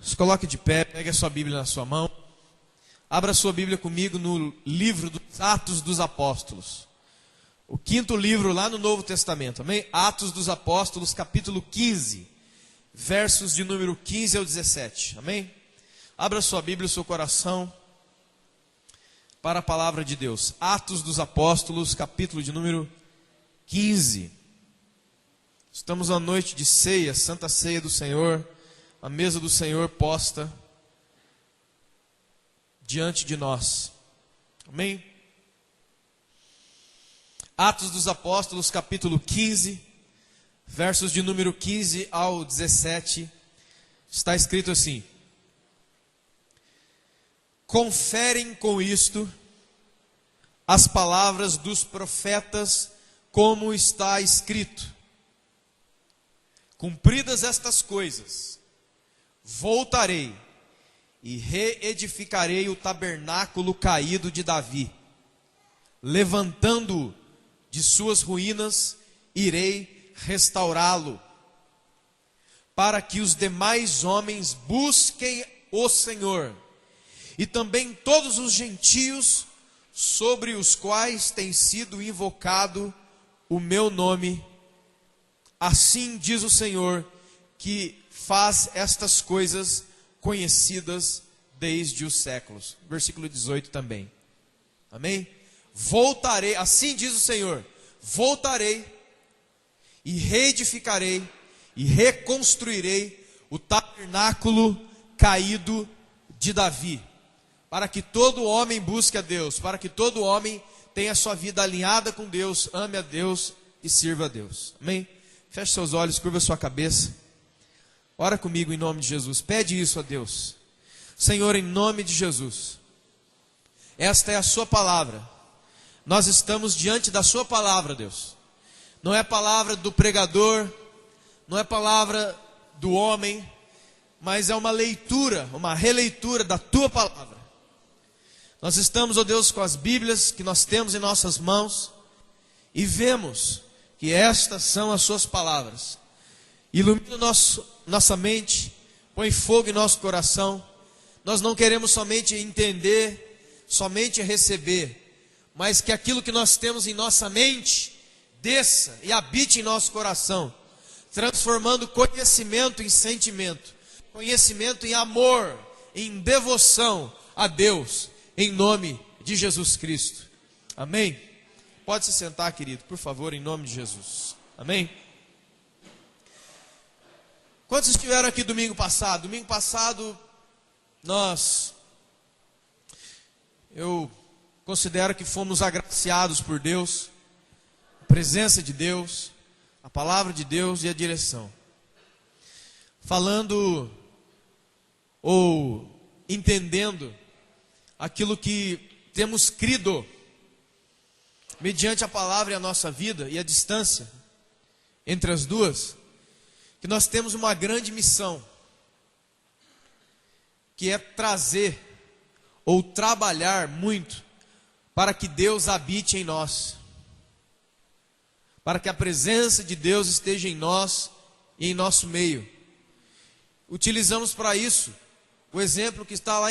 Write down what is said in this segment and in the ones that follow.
Se coloque de pé, pegue a sua Bíblia na sua mão. Abra a sua Bíblia comigo no livro dos Atos dos Apóstolos. O quinto livro lá no Novo Testamento, amém? Atos dos Apóstolos, capítulo 15, versos de número 15 ao 17, amém? Abra a sua Bíblia e o seu coração para a palavra de Deus. Atos dos Apóstolos, capítulo de número 15. Estamos na noite de ceia, Santa Ceia do Senhor, a mesa do Senhor posta diante de nós, amém? Atos dos Apóstolos, capítulo 15, versos de número 15 ao 17, está escrito assim: conferem com isto as palavras dos profetas, como está escrito: cumpridas estas coisas, voltarei e reedificarei o tabernáculo caído de Davi, levantando-o de suas ruínas, irei restaurá-lo, para que os demais homens busquem o Senhor, e também todos os gentios sobre os quais tem sido invocado o meu nome. Assim diz o Senhor, que faz estas coisas conhecidas desde os séculos. Versículo 18 também. Amém? Voltarei, assim diz o Senhor, voltarei e reedificarei e reconstruirei o tabernáculo caído de Davi, para que todo homem busque a Deus, para que todo homem tenha sua vida alinhada com Deus, ame a Deus e sirva a Deus. Amém? Feche seus olhos, curva sua cabeça. Ora comigo em nome de Jesus. Pede isso a Deus. Senhor, em nome de Jesus, esta é a sua palavra. Nós estamos diante da sua palavra, Deus. Não é palavra do pregador, não é palavra do homem, mas é uma leitura, uma releitura da tua palavra. Nós estamos, ó Deus, com as Bíblias que nós temos em nossas mãos e vemos que estas são as suas palavras. Ilumina nossa mente, põe fogo em nosso coração. Nós não queremos somente entender, somente receber, mas que aquilo que nós temos em nossa mente desça e habite em nosso coração, transformando conhecimento em sentimento, conhecimento em amor, em devoção a Deus, em nome de Jesus Cristo. Amém? Pode se sentar, querido, por favor, em nome de Jesus. Amém? Quantos estiveram aqui domingo passado? Domingo passado, eu considero que fomos agraciados por Deus, a presença de Deus, a palavra de Deus e a direção. Falando ou entendendo aquilo que temos crido, mediante a palavra e a nossa vida e a distância entre as duas, que nós temos uma grande missão, que é trazer ou trabalhar muito para que Deus habite em nós, para que a presença de Deus esteja em nós e em nosso meio. Utilizamos para isso o exemplo que está lá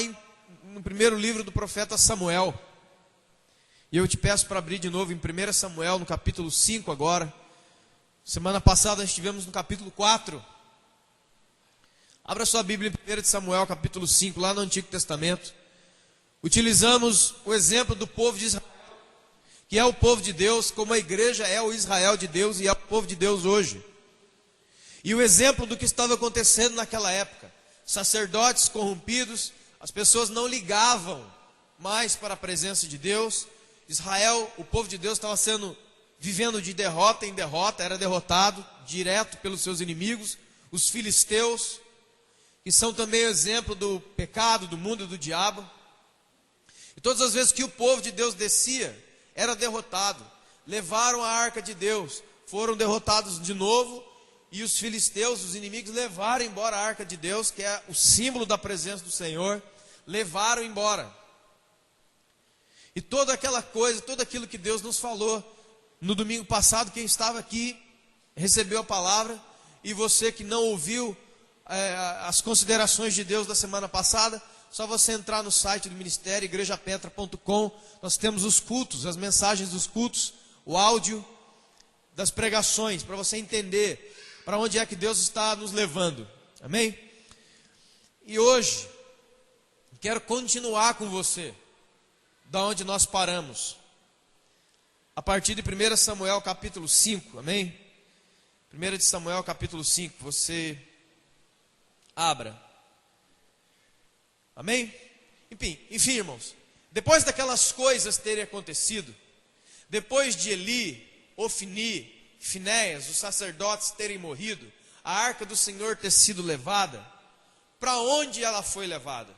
no primeiro livro do profeta Samuel. E eu te peço para abrir de novo em 1 Samuel, no capítulo 5 agora. Semana passada nós estivemos no capítulo 4. Abra sua Bíblia em 1 Samuel, capítulo 5, lá no Antigo Testamento. Utilizamos o exemplo do povo de Israel, que é o povo de Deus, como a igreja é o Israel de Deus e é o povo de Deus hoje. E o exemplo do que estava acontecendo naquela época. Sacerdotes corrompidos, as pessoas não ligavam mais para a presença de Deus. Israel, o povo de Deus, estava vivendo de derrota em derrota, era derrotado direto pelos seus inimigos, os filisteus, que são também o exemplo do pecado, do mundo e do diabo. E todas as vezes que o povo de Deus descia, era derrotado. Levaram a arca de Deus, foram derrotados de novo, e os filisteus, os inimigos, levaram embora a arca de Deus, que é o símbolo da presença do Senhor, levaram embora. E toda aquela coisa, tudo aquilo que Deus nos falou no domingo passado, quem estava aqui recebeu a palavra, e você que não ouviu as considerações de Deus da semana passada, só você entrar no site do ministério, igrejapetra.com. Nós temos os cultos, as mensagens dos cultos, o áudio das pregações, para você entender para onde é que Deus está nos levando. Amém? E hoje, quero continuar com você, da onde nós paramos. A partir de 1 Samuel capítulo 5, amém? 1 de Samuel capítulo 5, você abra. Amém? Enfim, irmãos, depois daquelas coisas terem acontecido, depois de Eli, Ofni, Finéias, os sacerdotes terem morrido, a arca do Senhor ter sido levada, para onde ela foi levada?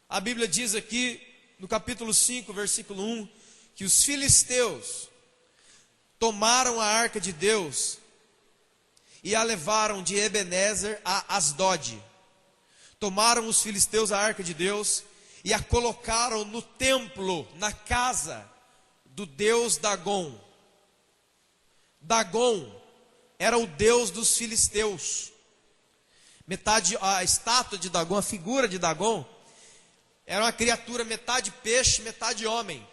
A Bíblia diz aqui, no capítulo 5, versículo 1, que os filisteus tomaram a arca de Deus e a levaram de Ebenezer a Asdod. Tomaram os filisteus a arca de Deus e a colocaram no templo, na casa do deus Dagom. Dagom era o deus dos filisteus. A estátua de Dagom, a figura de Dagom, era uma criatura metade peixe, metade homem.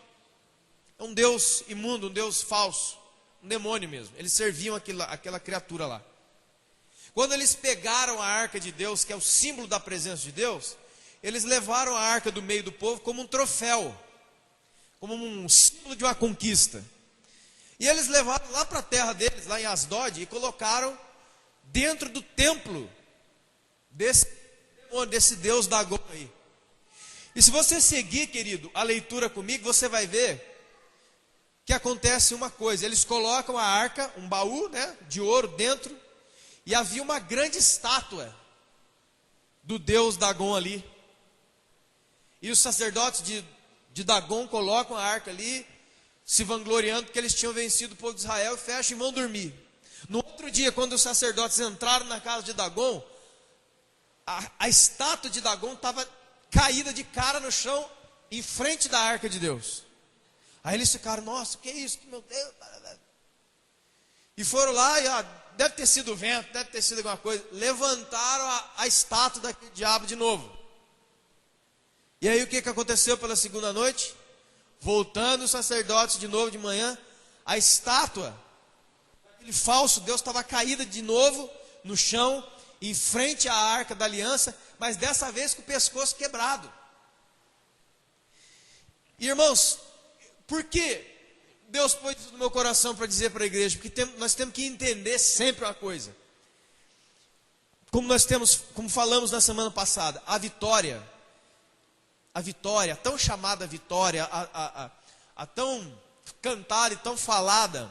É um deus imundo, um deus falso, um demônio mesmo. Eles serviam aquela criatura lá. Quando eles pegaram a arca de Deus, que é o símbolo da presença de Deus, eles levaram a arca do meio do povo como um troféu, como um símbolo de uma conquista. E eles levaram lá para a terra deles, lá em Asdod, e colocaram dentro do templo desse Deus Dagom aí. E se você seguir, querido, a leitura comigo, você vai ver que acontece uma coisa. Eles colocam a arca, um baú, né, de ouro dentro, e havia uma grande estátua do deus Dagom ali. E os sacerdotes de Dagom colocam a arca ali, se vangloriando porque eles tinham vencido o povo de Israel, e fecham e vão dormir. No outro dia, quando os sacerdotes entraram na casa de Dagom, a estátua de Dagom estava caída de cara no chão, em frente da arca de Deus. Aí eles ficaram, nossa, o que é isso? Meu Deus. E foram lá e deve ter sido o vento, deve ter sido alguma coisa. Levantaram a estátua daquele diabo de novo. E aí o que aconteceu pela segunda noite? Voltando os sacerdotes de novo de manhã, a estátua, aquele falso Deus, estava caída de novo no chão, em frente à arca da aliança, mas dessa vez com o pescoço quebrado. E, irmãos, por que Deus pôs isso no meu coração para dizer para a igreja? Porque nós temos que entender sempre uma coisa. Como falamos na semana passada, a vitória, a tão chamada vitória, a tão cantada e tão falada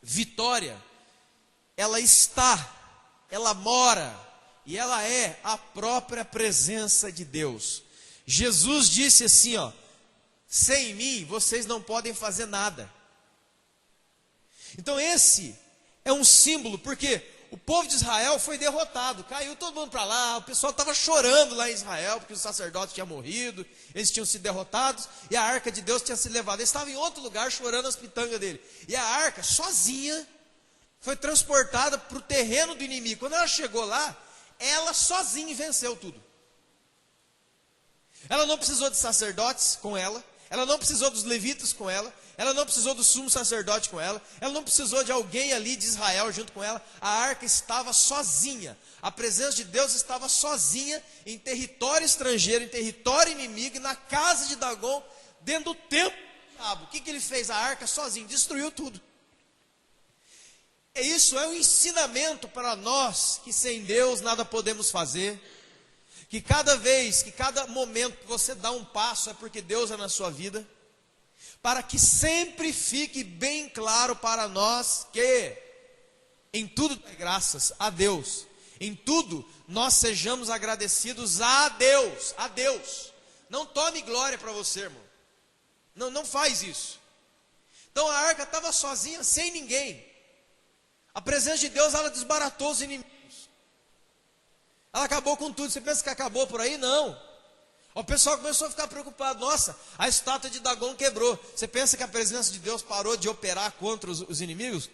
vitória, ela mora e ela é a própria presença de Deus. Jesus disse assim, sem mim vocês não podem fazer nada. Então esse é um símbolo, porque o povo de Israel foi derrotado, caiu todo mundo para lá, o pessoal estava chorando lá em Israel, porque os sacerdotes tinham morrido, eles tinham sido derrotados, e a arca de Deus tinha sido levada. Eles estavam em outro lugar chorando as pitangas dele, e a arca sozinha foi transportada para o terreno do inimigo. Quando ela chegou lá, ela sozinha venceu tudo. Ela não precisou de sacerdotes com ela não precisou dos levitas com ela não precisou do sumo sacerdote com ela não precisou de alguém ali de Israel junto com ela. A arca estava sozinha, a presença de Deus estava sozinha, em território estrangeiro, em território inimigo, na casa de Dagom, dentro do templo do diabo. O que ele fez? A arca sozinho, destruiu tudo. Isso é um ensinamento para nós, que sem Deus nada podemos fazer, que cada momento que você dá um passo é porque Deus é na sua vida, para que sempre fique bem claro para nós que em tudo dê graças a Deus, em tudo nós sejamos agradecidos a Deus. Não tome glória para você, irmão, não faz isso. Então a arca estava sozinha, sem ninguém. A presença de Deus, ela desbaratou os inimigos. Ela acabou com tudo. Você pensa que acabou por aí? Não. O pessoal começou a ficar preocupado. Nossa, a estátua de Dagom quebrou. Você pensa que a presença de Deus parou de operar contra os inimigos?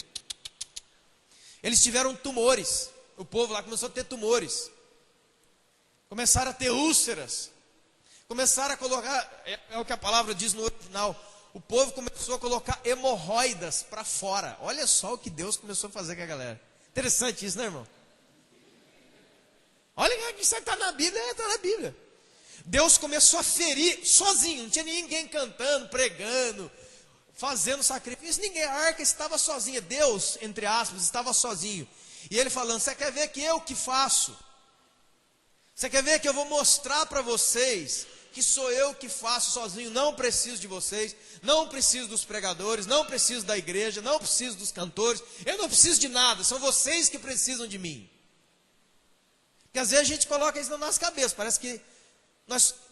Eles tiveram tumores. o povo lá começou a ter tumores, começaram a ter úlceras, começaram a colocar, é o que a palavra diz no original, o povo começou a colocar hemorroidas para fora. Olha só o que Deus começou a fazer com a galera. Interessante isso, né, irmão? Olha que isso está na Bíblia, está na Bíblia. Deus começou a ferir sozinho, não tinha ninguém cantando, pregando, fazendo sacrifício, ninguém, a arca estava sozinha, Deus, entre aspas, estava sozinho. E ele falando, você quer ver que eu que faço? Você quer ver que eu vou mostrar para vocês que sou eu que faço sozinho, não preciso de vocês, não preciso dos pregadores, não preciso da igreja, não preciso dos cantores, eu não preciso de nada, são vocês que precisam de mim. Porque às vezes a gente coloca isso na nossa cabeça, parece que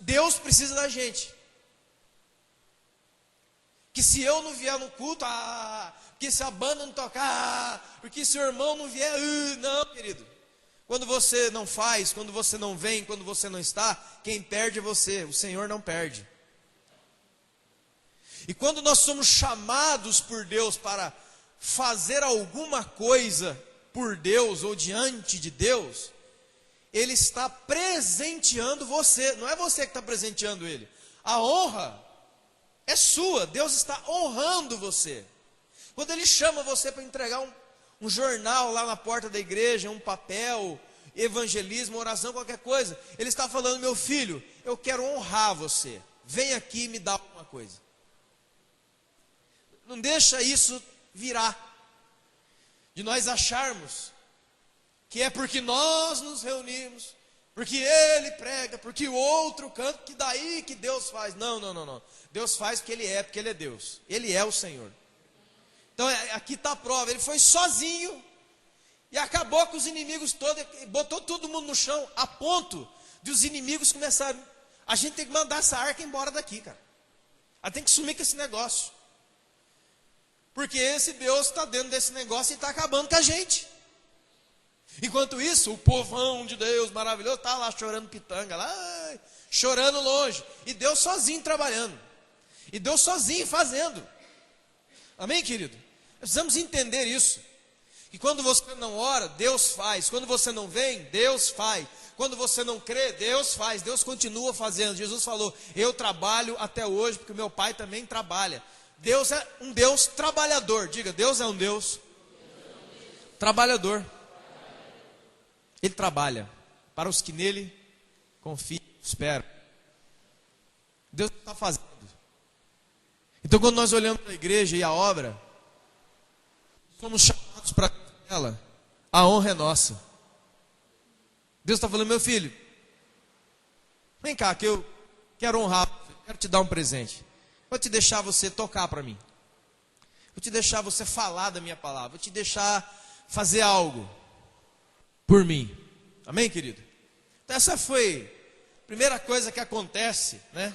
Deus precisa da gente. Que se eu não vier no culto, que se a banda não tocar, porque se o irmão não vier, não, querido. Quando você não faz, quando você não vem, quando você não está, quem perde é você, o Senhor não perde. E quando nós somos chamados por Deus para fazer alguma coisa por Deus ou diante de Deus, Ele está presenteando você, não é você que está presenteando Ele. A honra é sua, Deus está honrando você. Quando Ele chama você para entregar um jornal lá na porta da igreja, um papel, evangelismo, oração, qualquer coisa, Ele está falando, meu filho, eu quero honrar você, vem aqui e me dá alguma coisa. Não deixa isso virar, de nós acharmos que é porque nós nos reunimos, porque ele prega, porque o outro canta, que daí que Deus faz. Não. Deus faz porque Ele é Deus. Ele é o Senhor. Então aqui está a prova, Ele foi sozinho e acabou com os inimigos todos, botou todo mundo no chão, a ponto de os inimigos começarem, a gente tem que mandar essa arca embora daqui, cara. A gente tem que sumir com esse negócio. Porque esse Deus está dentro desse negócio e está acabando com a gente. Enquanto isso, o povão de Deus maravilhoso está lá chorando pitanga, lá, chorando longe. E Deus sozinho trabalhando. E Deus sozinho fazendo. Amém, querido? Precisamos entender isso. Que quando você não ora, Deus faz. Quando você não vem, Deus faz. Quando você não crê, Deus faz. Deus continua fazendo. Jesus falou, eu trabalho até hoje, porque o meu Pai também trabalha. Deus é um Deus trabalhador. Diga, Deus é um Deus trabalhador. Ele trabalha para os que nele confiam, esperam. Deus está fazendo. Então quando nós olhamos para a igreja e a obra, somos chamados para ela, a honra é nossa. Deus está falando, meu filho, vem cá que eu quero honrar, quero te dar um presente. Vou te deixar você tocar para mim. Vou te deixar você falar da minha palavra. Vou te deixar fazer algo por mim. Amém, querido? Então essa foi a primeira coisa que acontece, né?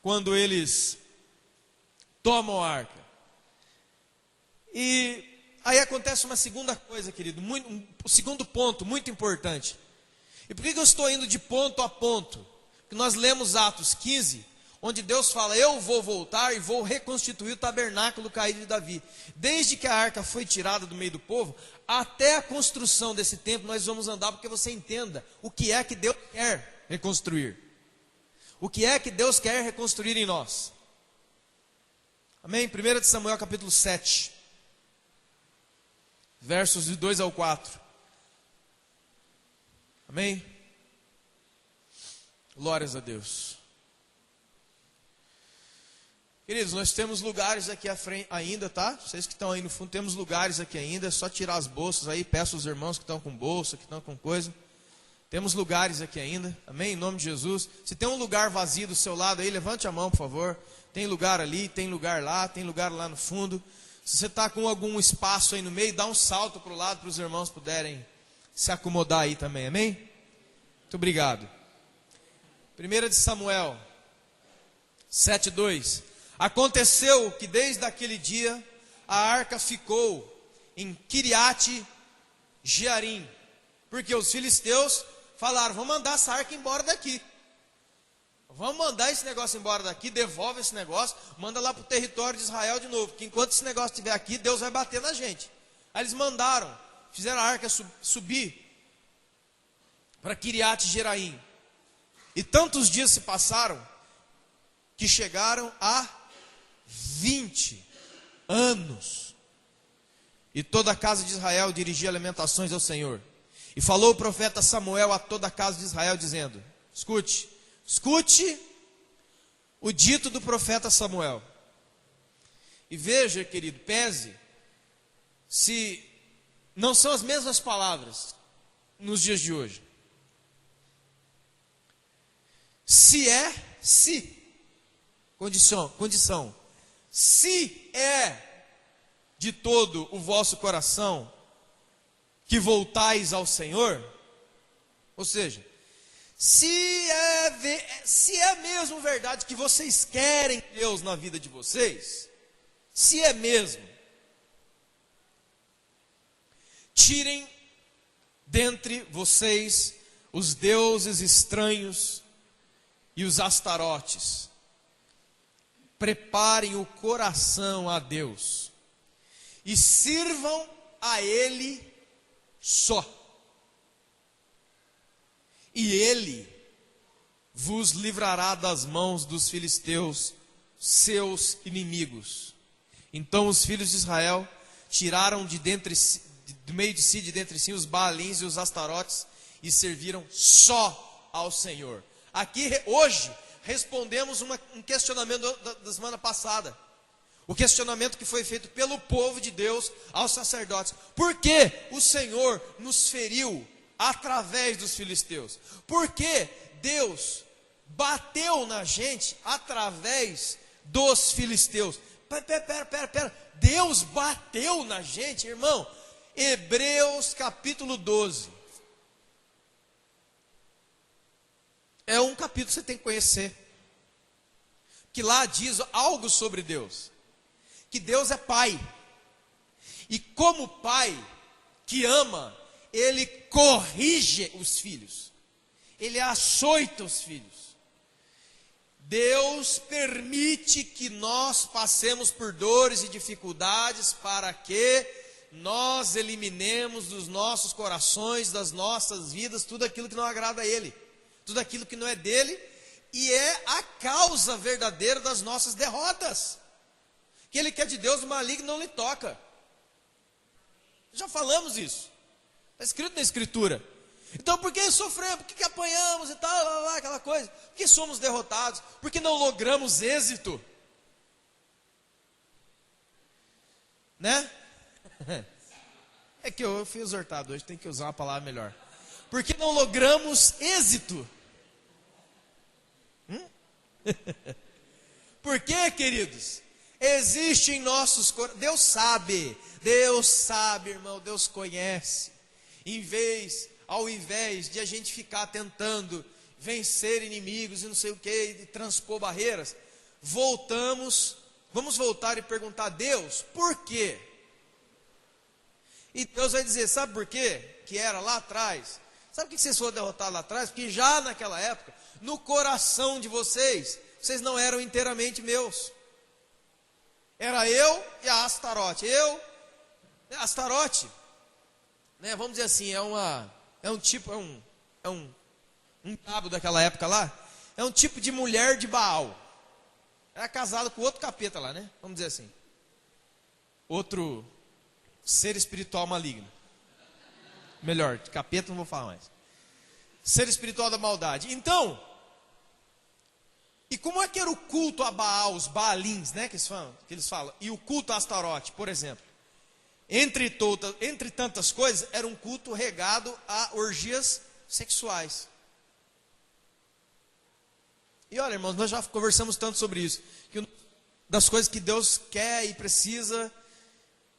Quando eles tomam a arca. E aí acontece uma segunda coisa, querido, o segundo ponto muito importante. E por que eu estou indo de ponto a ponto? Porque nós lemos Atos 15, onde Deus fala, eu vou voltar e vou reconstituir o tabernáculo caído de Davi. Desde que a arca foi tirada do meio do povo, até a construção desse templo, nós vamos andar, porque você entenda o que é que Deus quer reconstruir. O que é que Deus quer reconstruir em nós. Amém? 1 Samuel capítulo 7, versos de 2 ao 4. Amém? Glórias a Deus. Queridos, nós temos lugares aqui à frente ainda, tá? Vocês que estão aí no fundo, temos lugares aqui ainda, é só tirar as bolsas aí, peço aos irmãos que estão com bolsa, que estão com coisa. Temos lugares aqui ainda, amém? Em nome de Jesus. Se tem um lugar vazio do seu lado aí, levante a mão, por favor. Tem lugar ali, tem lugar lá no fundo. Se você está com algum espaço aí no meio, dá um salto para o lado, para os irmãos puderem se acomodar aí também, amém? Muito obrigado. 1 Samuel 7:2. Aconteceu que desde aquele dia a arca ficou em Kiriate Jearim, porque os filisteus falaram, vamos mandar essa arca embora daqui. Vamos mandar esse negócio embora daqui, devolve esse negócio, manda lá para o território de Israel de novo, porque enquanto esse negócio estiver aqui, Deus vai bater na gente. Aí eles mandaram, fizeram a arca subir para Kiriat Jeraim. E tantos dias se passaram que chegaram a 20 anos. E toda a casa de Israel dirigia lamentações ao Senhor. E falou o profeta Samuel a toda a casa de Israel, dizendo: escute o dito do profeta Samuel. E veja, querido, pese se não são as mesmas palavras nos dias de hoje. Condição, se é de todo o vosso coração que voltais ao Senhor, ou seja, se é mesmo verdade que vocês querem Deus na vida de vocês, se é mesmo, tirem dentre vocês os deuses estranhos e os astarotes. Preparem o coração a Deus e sirvam a Ele só. E Ele vos livrará das mãos dos filisteus, seus inimigos. Então os filhos de Israel tiraram do meio de si, de dentre si, os Baalins e os Astarotes, e serviram só ao Senhor. Aqui, hoje, respondemos um questionamento da semana passada. O questionamento que foi feito pelo povo de Deus aos sacerdotes. Por que o Senhor nos feriu através dos filisteus? Por que Deus bateu na gente através dos filisteus? Pera. Deus bateu na gente, irmão. Hebreus capítulo 12. É um capítulo que você tem que conhecer. Que lá diz algo sobre Deus. Que Deus é pai. E como pai que ama, Ele corrige os filhos. Ele açoita os filhos. Deus permite que nós passemos por dores e dificuldades para que nós eliminemos dos nossos corações, das nossas vidas, tudo aquilo que não agrada a Ele, tudo aquilo que não é dele, e é a causa verdadeira das nossas derrotas. Que Ele quer de Deus, o maligno não lhe toca. Já falamos isso, está escrito na Escritura. Então por que sofremos, por que apanhamos e tal, aquela coisa? Por que somos derrotados? Por que não logramos êxito? Né? É que eu fui exortado hoje, tem que usar uma palavra melhor. Por que não logramos êxito? Por quê, queridos? Existe em nossos corações, Deus sabe, irmão, Deus conhece. Ao invés de a gente ficar tentando vencer inimigos e não sei o que, e transpor barreiras, vamos voltar e perguntar a Deus, por quê? E Deus vai dizer, sabe por quê? Que era lá atrás. Sabe por que vocês foram derrotados lá atrás? Porque já naquela época, no coração de vocês não eram inteiramente meus. Era eu e a Astarote. Astarote, né, vamos dizer assim, é um diabo daquela época lá. É um tipo de mulher de Baal. Era casado com outro capeta lá, né? Vamos dizer assim. Outro ser espiritual maligno. Melhor, de capeta não vou falar mais. Ser espiritual da maldade. Então, e como é que era o culto a Baal, os Baalins, né, que eles falam, e o culto a Astarote, por exemplo? Entre tantas coisas, era um culto regado a orgias sexuais. E olha, irmãos, nós já conversamos tanto sobre isso, que das coisas que Deus quer e precisa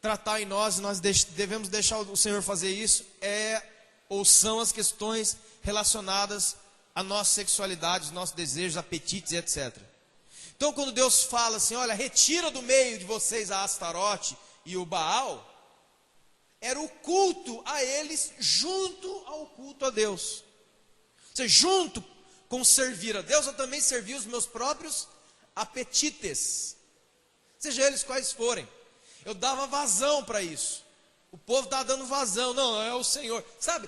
tratar em nós, e nós devemos deixar o Senhor fazer isso, são as questões relacionadas à nossa sexualidade, os nossos desejos, apetites e etc. Então quando Deus fala assim, olha, retira do meio de vocês a Astarote e o Baal, era o culto a eles junto ao culto a Deus. Ou seja, junto com servir a Deus, eu também servi os meus próprios apetites, seja eles quais forem. Eu dava vazão para isso. O povo está dando vazão. Não, é o Senhor. Sabe,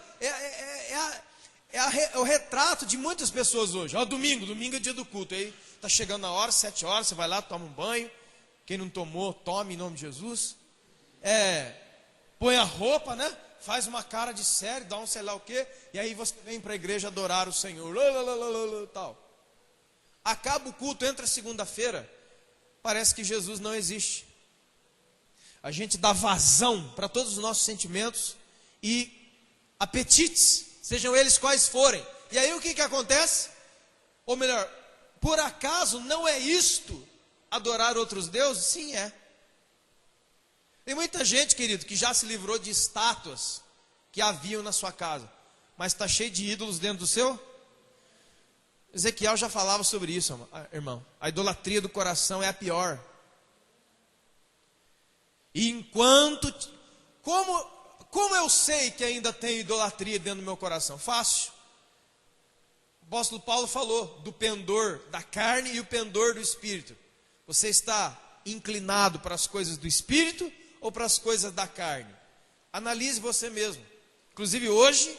é o retrato de muitas pessoas hoje. Ó, domingo é dia do culto. Aí está chegando a hora, 7 horas, você vai lá, toma um banho. Quem não tomou, tome em nome de Jesus. Põe a roupa, né? Faz uma cara de sério, dá um sei lá o quê. E aí você vem para a igreja adorar o Senhor. Tal. Acaba o culto, entra segunda-feira. Parece que Jesus não existe. A gente dá vazão para todos os nossos sentimentos e apetites, sejam eles quais forem. E aí o que acontece? Ou melhor, por acaso não é isto adorar outros deuses? Sim, é. Tem muita gente, querido, que já se livrou de estátuas que haviam na sua casa, mas está cheio de ídolos dentro do seu. Ezequiel já falava sobre isso, irmão. A idolatria do coração é a pior. E enquanto... Como eu sei que ainda tem idolatria dentro do meu coração? Fácil. O apóstolo Paulo falou do pendor da carne e o pendor do espírito. Você está inclinado para as coisas do espírito ou para as coisas da carne? Analise você mesmo. Inclusive hoje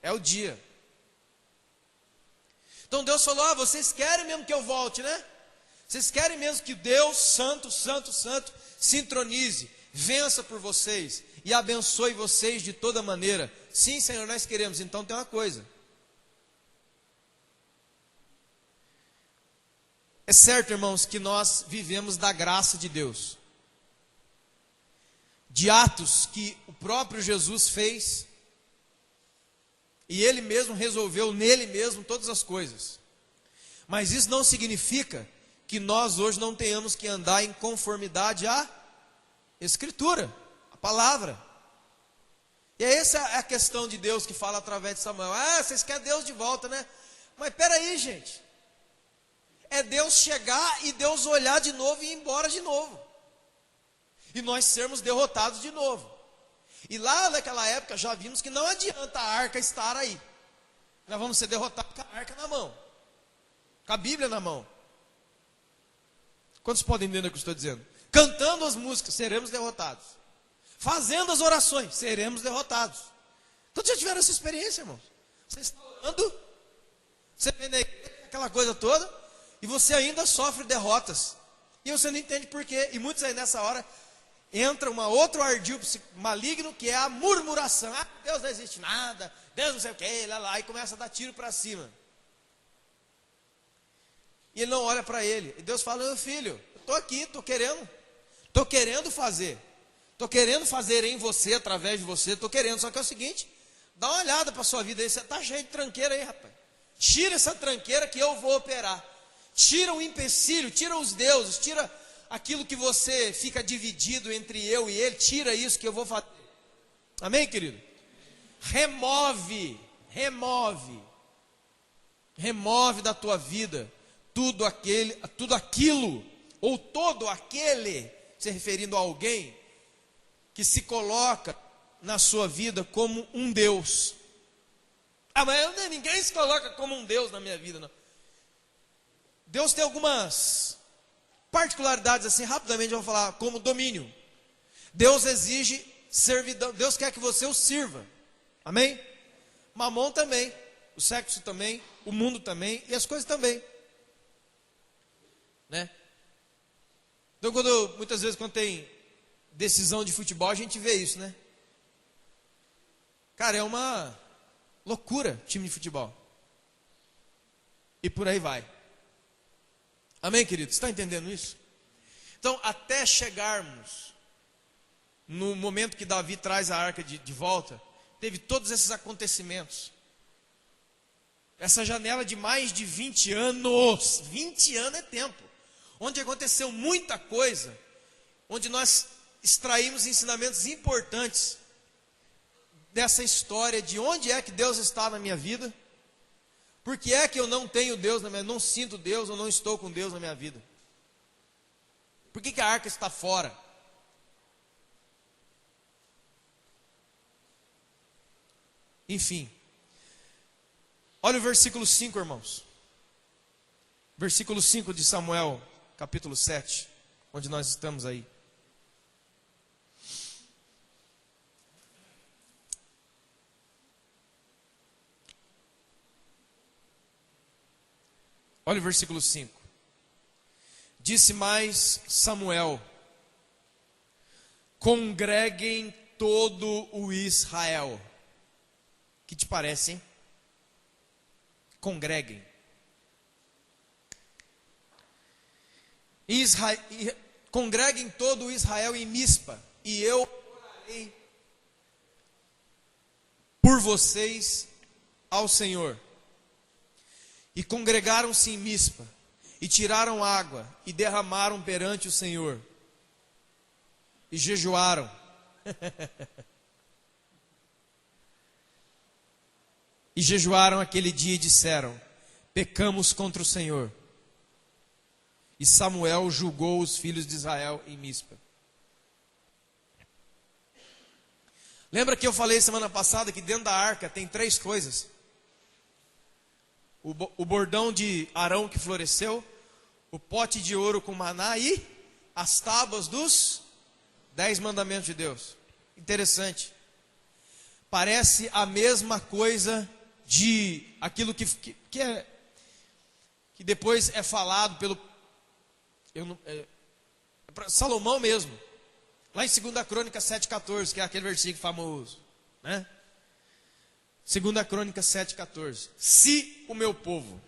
é o dia. Então Deus falou: vocês querem mesmo que eu volte, né? Vocês querem mesmo que Deus, santo, santo, santo, se entronize, vença por vocês e abençoe vocês de toda maneira? Sim, Senhor, nós queremos. Então tem uma coisa. É certo, irmãos, que nós vivemos da graça de Deus, de atos que o próprio Jesus fez, e Ele mesmo resolveu nele mesmo todas as coisas. Mas isso não significa que nós hoje não tenhamos que andar em conformidade à Escritura, à palavra. E essa é a questão de Deus que fala através de Samuel. Vocês querem Deus de volta, né? Mas peraí, gente. É Deus chegar e Deus olhar de novo e ir embora de novo. E nós sermos derrotados de novo. E lá naquela época já vimos que não adianta a arca estar aí. Nós vamos ser derrotados com a arca na mão, com a Bíblia na mão. Quantos podem entender o que eu estou dizendo? Cantando as músicas, seremos derrotados. Fazendo as orações, seremos derrotados. Todos já tiveram essa experiência, irmãos? Você está orando, você vem na igreja, aquela coisa toda, e você ainda sofre derrotas. E você não entende por quê. E muitos aí nessa hora entra outro ardil maligno, que é a murmuração. Deus não existe nada, Deus não sei o que, lá, e começa a dar tiro para cima. E ele não olha para ele. E Deus fala: meu filho, eu estou aqui, estou querendo fazer em você, através de você, estou querendo. Só que é o seguinte, dá uma olhada para a sua vida aí, você está cheio de tranqueira aí, rapaz. Tira essa tranqueira que eu vou operar. Tira o empecilho, tira os deuses, tira aquilo que você fica dividido entre eu e ele, tira isso que eu vou fazer. Amém, querido? Remove da tua vida tudo aquilo, ou todo aquele, se referindo a alguém, que se coloca na sua vida como um Deus. Mas ninguém se coloca como um Deus na minha vida, não. Deus tem algumas particularidades assim, rapidamente eu vou falar, como domínio. Deus exige servidão, Deus quer que você o sirva. Amém? Mamon também, o sexo também, o mundo também e as coisas também. Né? Então muitas vezes quando tem decisão de futebol, a gente vê isso, né? Cara, é uma loucura time de futebol. E por aí vai. Amém, querido? Você está entendendo isso? Então, até chegarmos no momento que Davi traz a arca de volta, teve todos esses acontecimentos. Essa janela de mais de 20 anos. 20 anos é tempo. Onde aconteceu muita coisa. Onde nós extraímos ensinamentos importantes dessa história de onde é que Deus está na minha vida. Por que é que eu não tenho Deus na minha vida, não sinto Deus, ou não estou com Deus na minha vida? Por que a arca está fora? Enfim. Olha o versículo 5, irmãos. Versículo 5 de Samuel, capítulo 7, onde nós estamos aí. Olha o versículo 5. Disse mais Samuel: congreguem todo o Israel. Que te parece, hein? Congreguem. Congreguem todo o Israel em Mispa, e eu orarei por vocês ao Senhor. E congregaram-se em Mispa, e tiraram água, e derramaram perante o Senhor, e jejuaram. E jejuaram aquele dia e disseram: pecamos contra o Senhor. E Samuel julgou os filhos de Israel em Mispa. Lembra que eu falei semana passada que dentro da arca tem 3 coisas? O bordão de Arão que floresceu, o pote de ouro com maná e as tábuas dos 10 mandamentos de Deus. Interessante. Parece a mesma coisa de aquilo que depois é falado pelo Salomão mesmo, lá em 2 Crônica 7,14, que é aquele versículo famoso, né? 2 Crônica 7,14. Se o meu povo,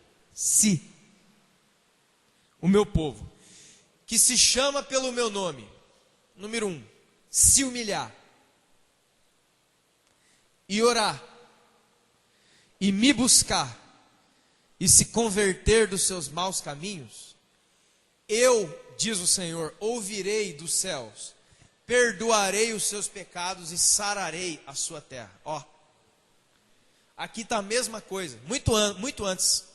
que se chama pelo meu nome, número 1, se humilhar e orar e me buscar e se converter dos seus maus caminhos, eu, diz o Senhor, ouvirei dos céus, perdoarei os seus pecados e sararei a sua terra. Ó, aqui está a mesma coisa, muito antes.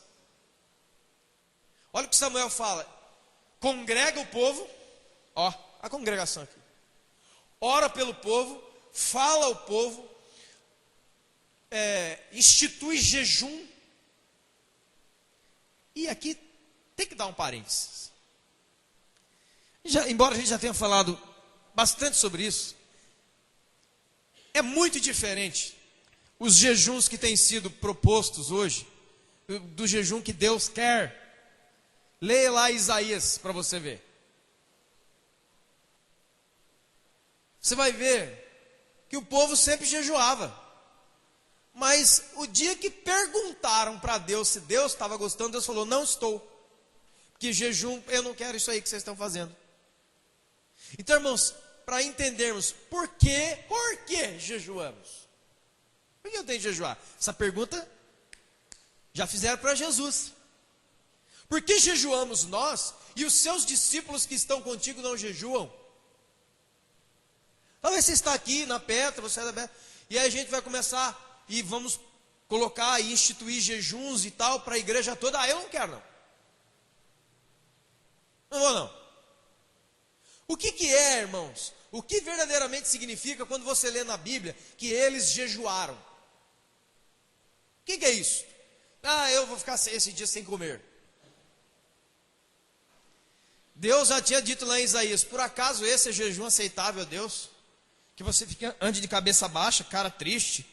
Olha o que Samuel fala: congrega o povo, ó, a congregação aqui, ora pelo povo, fala ao povo, institui jejum. E aqui tem que dar um parênteses. Embora a gente já tenha falado bastante sobre isso, é muito diferente os jejuns que têm sido propostos hoje do jejum que Deus quer. Leia lá Isaías para você ver. Você vai ver que o povo sempre jejuava. Mas o dia que perguntaram para Deus se Deus estava gostando, Deus falou: não estou. Porque jejum, eu não quero isso aí que vocês estão fazendo. Então, irmãos, para entendermos por que jejuamos? Por que eu tenho que jejuar? Essa pergunta já fizeram para Jesus. Por que jejuamos nós e os seus discípulos que estão contigo não jejuam? Talvez você está aqui na Petra, você é da Petra, e aí a gente vai começar e vamos colocar e instituir jejuns e tal para a igreja toda. Eu não quero, não. Não vou, não. O que é, irmãos? O que verdadeiramente significa quando você lê na Bíblia que eles jejuaram? O que é isso? Eu vou ficar esse dia sem comer. Deus já tinha dito lá em Isaías: por acaso esse é jejum aceitável a Deus? Que você ande de cabeça baixa, cara triste,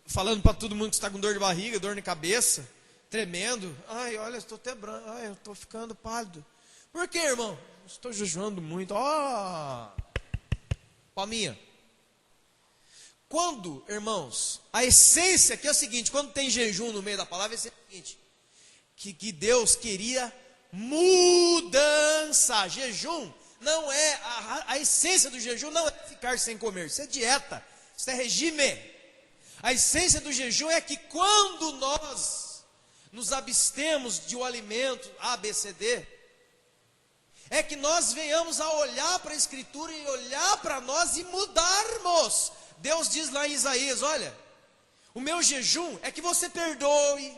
falando para todo mundo que está com dor de barriga, dor de cabeça, tremendo. Ai, olha, estou até branco, ai, eu estou ficando pálido. Por quê, irmão? Estou jejuando muito. Palminha. Quando, irmãos, a essência que é o seguinte: quando tem jejum no meio da palavra, é o seguinte, que Deus queria mudança. Jejum não é, a essência do jejum não é ficar sem comer, isso é dieta, isso é regime. A essência do jejum é que quando nós nos abstemos de um alimento A, B, C, D, é que nós venhamos a olhar para a Escritura e olhar para nós e mudarmos. Deus diz lá em Isaías: olha, o meu jejum é que você perdoe,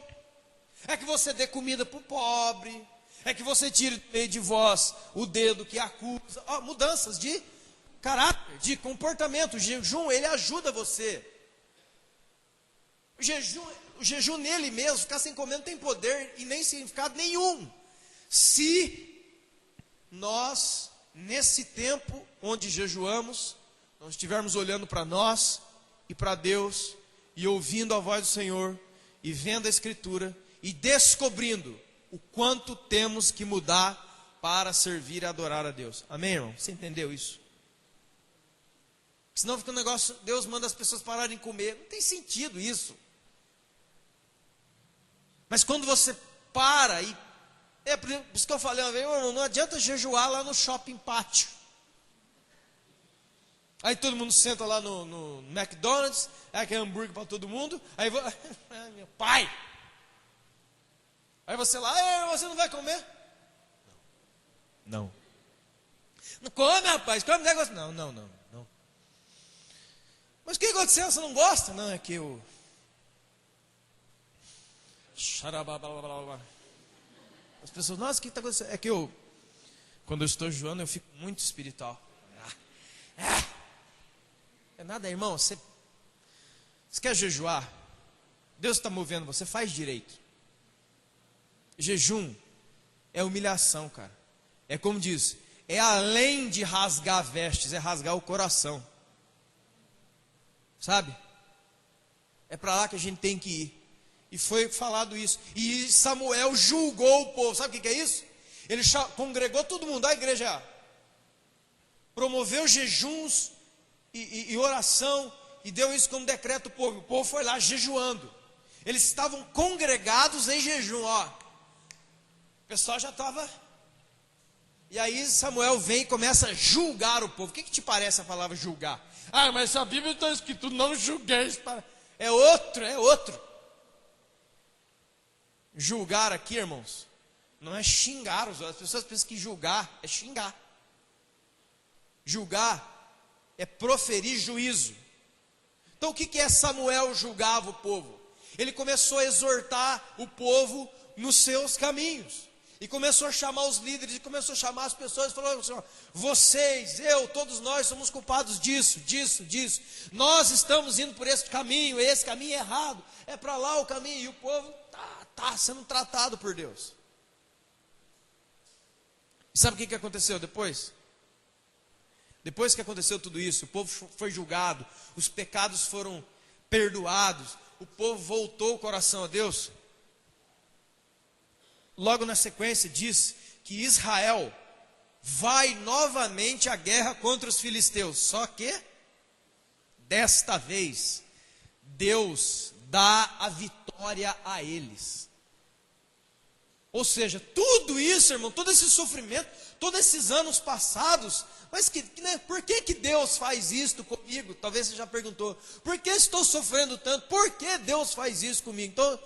é que você dê comida para o pobre, é que você tire do meio de vós o dedo que acusa. Mudanças de caráter, de comportamento. O jejum, ele ajuda você. O jejum nele mesmo, ficar sem comer, não tem poder e nem significado nenhum. Se nós, nesse tempo onde jejuamos, nós estivermos olhando para nós e para Deus, e ouvindo a voz do Senhor, e vendo a Escritura, e descobrindo o quanto temos que mudar para servir e adorar a Deus. Amém, irmão? Você entendeu isso? Senão fica um negócio, Deus manda as pessoas pararem de comer. Não tem sentido isso. Mas quando você para e... É por isso que eu falei uma vez, não adianta jejuar lá no shopping pátio. Aí todo mundo senta lá no McDonald's, aí quer hambúrguer para todo mundo, aí meu pai. Aí você lá, você não vai comer? Não. Não come, rapaz, come negócio. Não. Mas o que aconteceu? Você não gosta? Não, é que eu... As pessoas, nossa, o que está acontecendo? É que eu, quando eu estou jejuando, eu fico muito espiritual. É nada, irmão, você quer jejuar? Deus está movendo você, faz direito. Jejum é humilhação, cara. É como diz, é além de rasgar vestes, é rasgar o coração. Sabe? É para lá que a gente tem que ir. E foi falado isso. E Samuel julgou o povo. Sabe o que é isso? Ele congregou todo mundo. A igreja promoveu jejuns e oração. E deu isso como decreto ao povo. O povo foi lá jejuando. Eles estavam congregados em jejum. Ó. O pessoal já estava... E aí Samuel vem e começa a julgar o povo. O que te parece a palavra julgar? Ah, mas a Bíblia está escrito, não julgueis. É outro. Julgar aqui, irmãos, não é xingar os outros. As pessoas pensam que julgar é xingar. Julgar é proferir juízo. Então o que é Samuel julgava o povo? Ele começou a exortar o povo nos seus caminhos. E começou a chamar os líderes, e começou a chamar as pessoas, e falou assim, ó, vocês, eu, todos nós somos culpados disso. Nós estamos indo por esse caminho é errado, é para lá o caminho, e o povo está sendo tratado por Deus. E sabe o que aconteceu depois? Depois que aconteceu tudo isso, o povo foi julgado, os pecados foram perdoados, o povo voltou o coração a Deus. Logo na sequência diz que Israel vai novamente à guerra contra os filisteus. Só que, desta vez, Deus dá a vitória a eles. Ou seja, tudo isso, irmão, todo esse sofrimento, todos esses anos passados, mas por que Deus faz isto comigo? Talvez você já perguntou, por que estou sofrendo tanto? Por que Deus faz isso comigo? Então,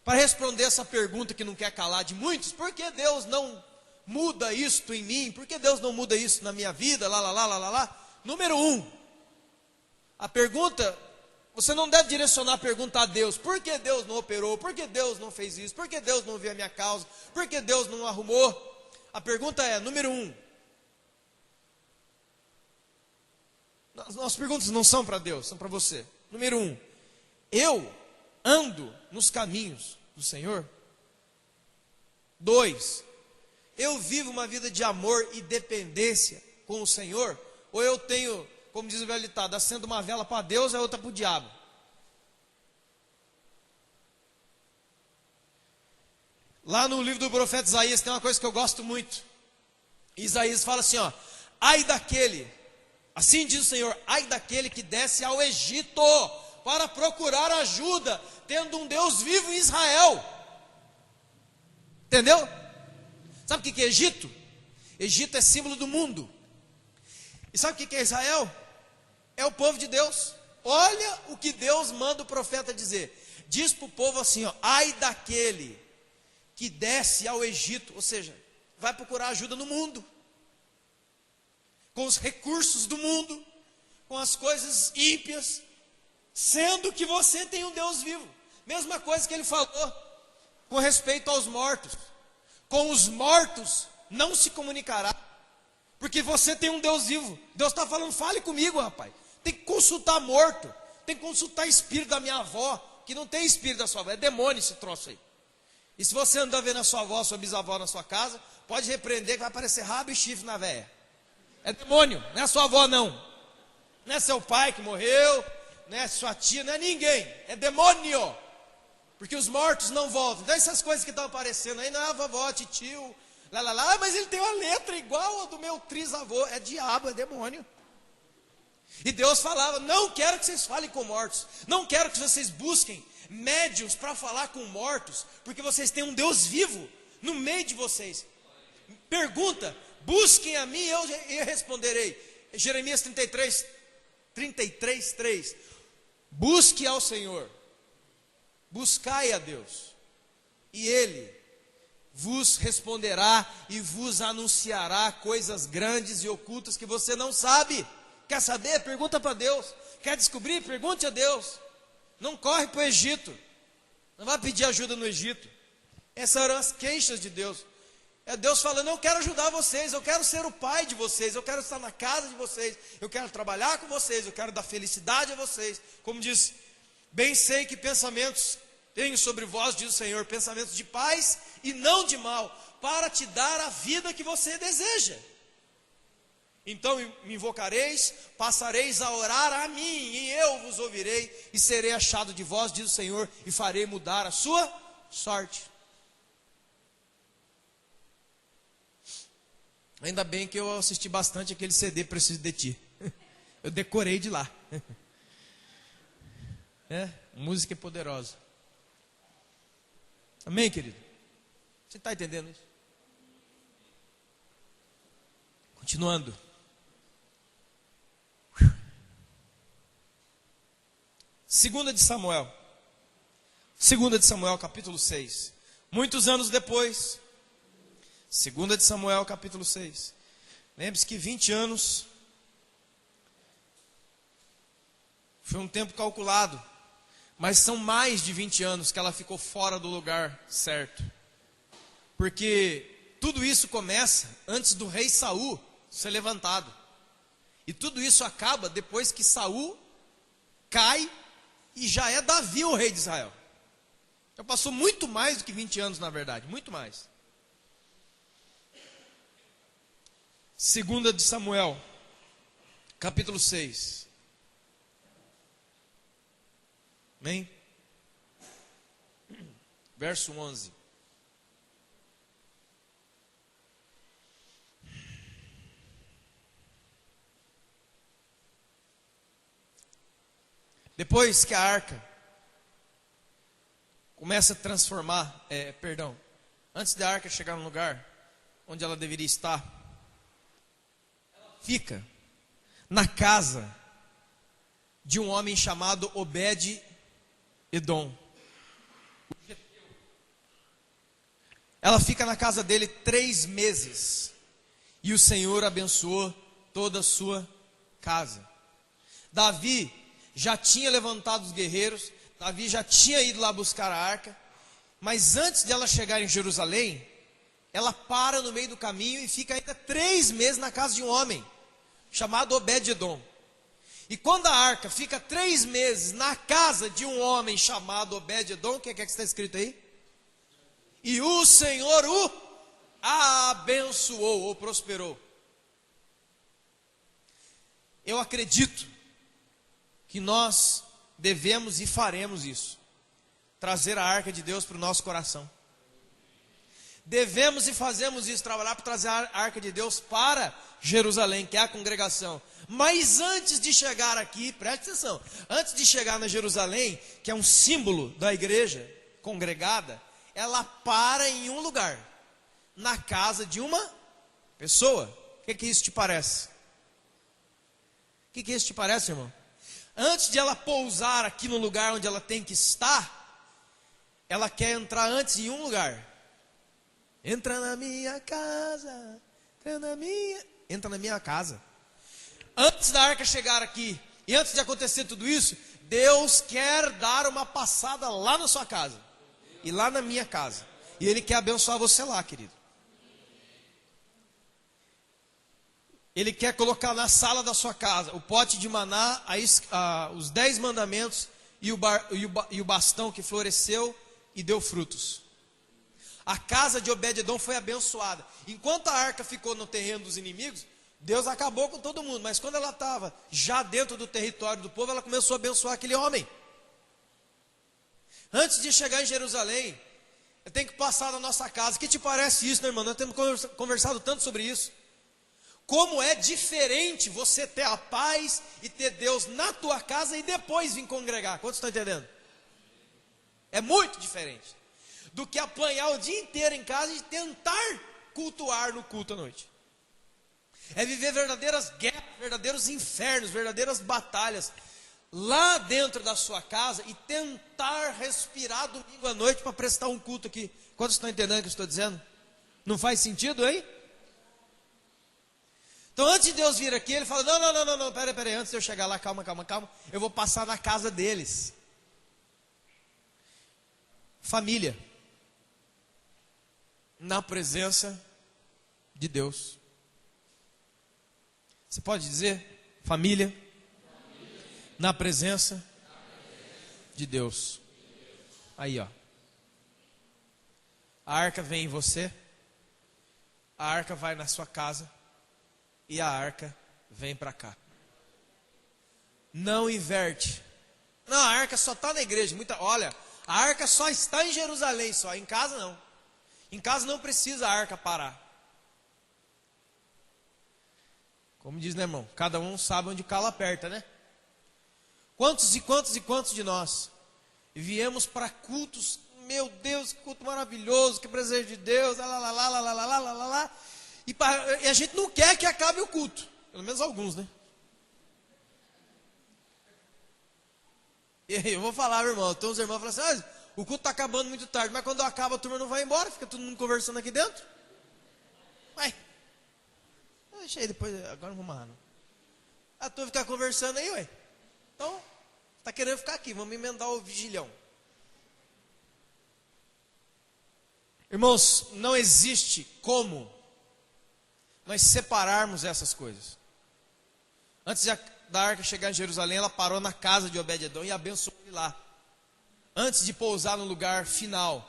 para responder essa pergunta que não quer calar de muitos, por que Deus não muda isto em mim? Por que Deus não muda isso na minha vida? Número 1, a pergunta, você não deve direcionar a pergunta a Deus. Por que Deus não operou? Por que Deus não fez isso? Por que Deus não viu a minha causa? Por que Deus não arrumou? A pergunta é, número 1, as perguntas não são para Deus, são para você. Número 1, eu ando nos caminhos do Senhor? 2, eu vivo uma vida de amor e dependência com o Senhor? Ou eu tenho, como diz o velho ditado, acendo uma vela para Deus e a outra para o diabo? Lá no livro do profeta Isaías tem uma coisa que eu gosto muito. Isaías fala assim, ó, ai daquele, assim diz o Senhor, ai daquele que desce ao Egito para procurar ajuda, tendo um Deus vivo em Israel. Entendeu? Sabe o que é Egito? Egito é símbolo do mundo. E sabe o que é Israel? É o povo de Deus. Olha o que Deus manda o profeta dizer. Diz para o povo assim, ó, ai daquele que desce ao Egito, ou seja, vai procurar ajuda no mundo, com os recursos do mundo, com as coisas ímpias, sendo que você tem um Deus vivo. Mesma coisa que ele falou com respeito aos mortos. Com os mortos não se comunicará, porque você tem um Deus vivo. Deus está falando, fale comigo, rapaz. Tem que consultar morto, tem que consultar espírito da minha avó, que não tem espírito da sua avó, é demônio esse troço aí. E se você andar vendo a sua avó, sua bisavó na sua casa, pode repreender que vai aparecer rabo e chifre na véia. É demônio, não é sua avó não. Não é seu pai que morreu, não é sua tia, não é ninguém, é demônio. porque os mortos não voltam. Então essas coisas que estão aparecendo aí, não é a vovó, tio, lá, mas ele tem uma letra igual a do meu trisavô. É diabo, é demônio. E Deus falava: não quero que vocês falem com mortos, não quero que vocês busquem médiuns para falar com mortos, porque vocês têm um Deus vivo no meio de vocês. Pergunta: busquem a mim, eu responderei. Jeremias 33:3. Busque ao Senhor, buscai a Deus, e Ele vos responderá e vos anunciará coisas grandes e ocultas que você não sabe. Quer saber? Pergunta para Deus. Quer descobrir? Pergunte a Deus. Não corre para o Egito, não vai pedir ajuda no Egito. Essas eram as queixas de Deus. É Deus falando: eu quero ajudar vocês, eu quero ser o pai de vocês, eu quero estar na casa de vocês, eu quero trabalhar com vocês, eu quero dar felicidade a vocês. Como diz: bem sei que pensamentos tenho sobre vós, diz o Senhor, pensamentos de paz e não de mal, para te dar a vida que você deseja. Então me invocareis, passareis a orar a mim, e eu vos ouvirei, e serei achado de vós, diz o Senhor, e farei mudar a sua sorte. Ainda bem que eu assisti bastante aquele CD Preciso de Ti. Eu decorei de lá. Música é poderosa. Amém, querido? Você está entendendo isso? Continuando. 2 de Samuel. 2 de Samuel, capítulo 6. Muitos anos depois. 2 de Samuel, capítulo 6. Lembre-se que 20 anos foi um tempo calculado, mas são mais de 20 anos que ela ficou fora do lugar certo. Porque tudo isso começa antes do rei Saul ser levantado. E tudo isso acaba depois que Saul cai e já é Davi o rei de Israel. Já passou muito mais do que 20 anos, na verdade, muito mais. 2 de Samuel, capítulo 6. Amém? Verso 11. Depois que a arca começa a transformar, antes da arca chegar no lugar onde ela deveria estar, fica na casa de um homem chamado Obed-Edom. Ela fica na casa dele 3 meses. E o Senhor abençoou toda a sua casa. Davi já tinha levantado os guerreiros. Davi já tinha ido lá buscar a arca. Mas antes de ela chegar em Jerusalém, ela para no meio do caminho e fica ainda 3 meses na casa de um homem chamado Obed-Edom. E quando a arca fica 3 meses na casa de um homem chamado Obed-Edom, o que é que está escrito aí? E o Senhor o abençoou ou prosperou. Eu acredito que nós devemos e faremos isso. Trazer a arca de Deus para o nosso coração. Devemos e fazemos isso, trabalhar para trazer a arca de Deus para Jerusalém, que é a congregação. Mas antes de chegar aqui, preste atenção, antes de chegar na Jerusalém, que é um símbolo da igreja congregada, ela para em um lugar, na casa de uma pessoa. O que isso te parece? O que isso te parece, irmão? Antes de ela pousar aqui no lugar onde ela tem que estar, ela quer entrar antes em um lugar. Entra na minha casa, entra na minha casa. Antes da arca chegar aqui, e antes de acontecer tudo isso, Deus quer dar uma passada lá na sua casa, e lá na minha casa, e Ele quer abençoar você lá, querido. Ele quer colocar na sala da sua casa o pote de maná, os 10 mandamentos e o bastão que floresceu e deu frutos. A casa de Obed-Edom foi abençoada. Enquanto a arca ficou no terreno dos inimigos, Deus acabou com todo mundo. Mas quando ela estava já dentro do território do povo, ela começou a abençoar aquele homem. Antes de chegar em Jerusalém, eu tenho que passar na nossa casa. Que te parece isso, né, irmão? Nós temos conversado tanto sobre isso. Como é diferente você ter a paz e ter Deus na tua casa e depois vir congregar. Quantos estão entendendo? É muito diferente do que apanhar o dia inteiro em casa e tentar cultuar no culto à noite. É viver verdadeiras guerras, verdadeiros infernos, verdadeiras batalhas lá dentro da sua casa e tentar respirar domingo à noite para prestar um culto aqui. Quantos estão entendendo o que eu estou dizendo? Não faz sentido, hein? Então, antes de Deus vir aqui, ele fala: não, peraí, antes de eu chegar lá, calma, eu vou passar na casa deles. Família, na presença de Deus. Você pode dizer, família, na presença de Deus. Aí, ó. A arca vem em você, a arca vai na sua casa e a arca vem para cá. Não inverte. Não, a arca só está na igreja. Olha, a arca só está em Jerusalém, só. Em casa não. Em casa não precisa a arca parar. Como diz, né, irmão? Cada um sabe onde o calo aperta, né? Quantos de nós viemos para cultos, meu Deus, que culto maravilhoso, que presente de Deus, e a gente não quer que acabe o culto, pelo menos alguns, né? E aí, eu vou falar, meu irmão, então os irmãos falam assim: o culto está acabando muito tarde, mas quando acaba a turma não vai embora, fica todo mundo conversando aqui dentro. Ué, deixa aí depois, agora não vou amarrar não. A turma ficar conversando aí, ué. Então, está querendo ficar aqui, vamos emendar o vigilhão. Irmãos, não existe como nós separarmos essas coisas. Antes da arca chegar em Jerusalém, ela parou na casa de Obed-edom e abençoou ele lá. Antes de pousar no lugar final,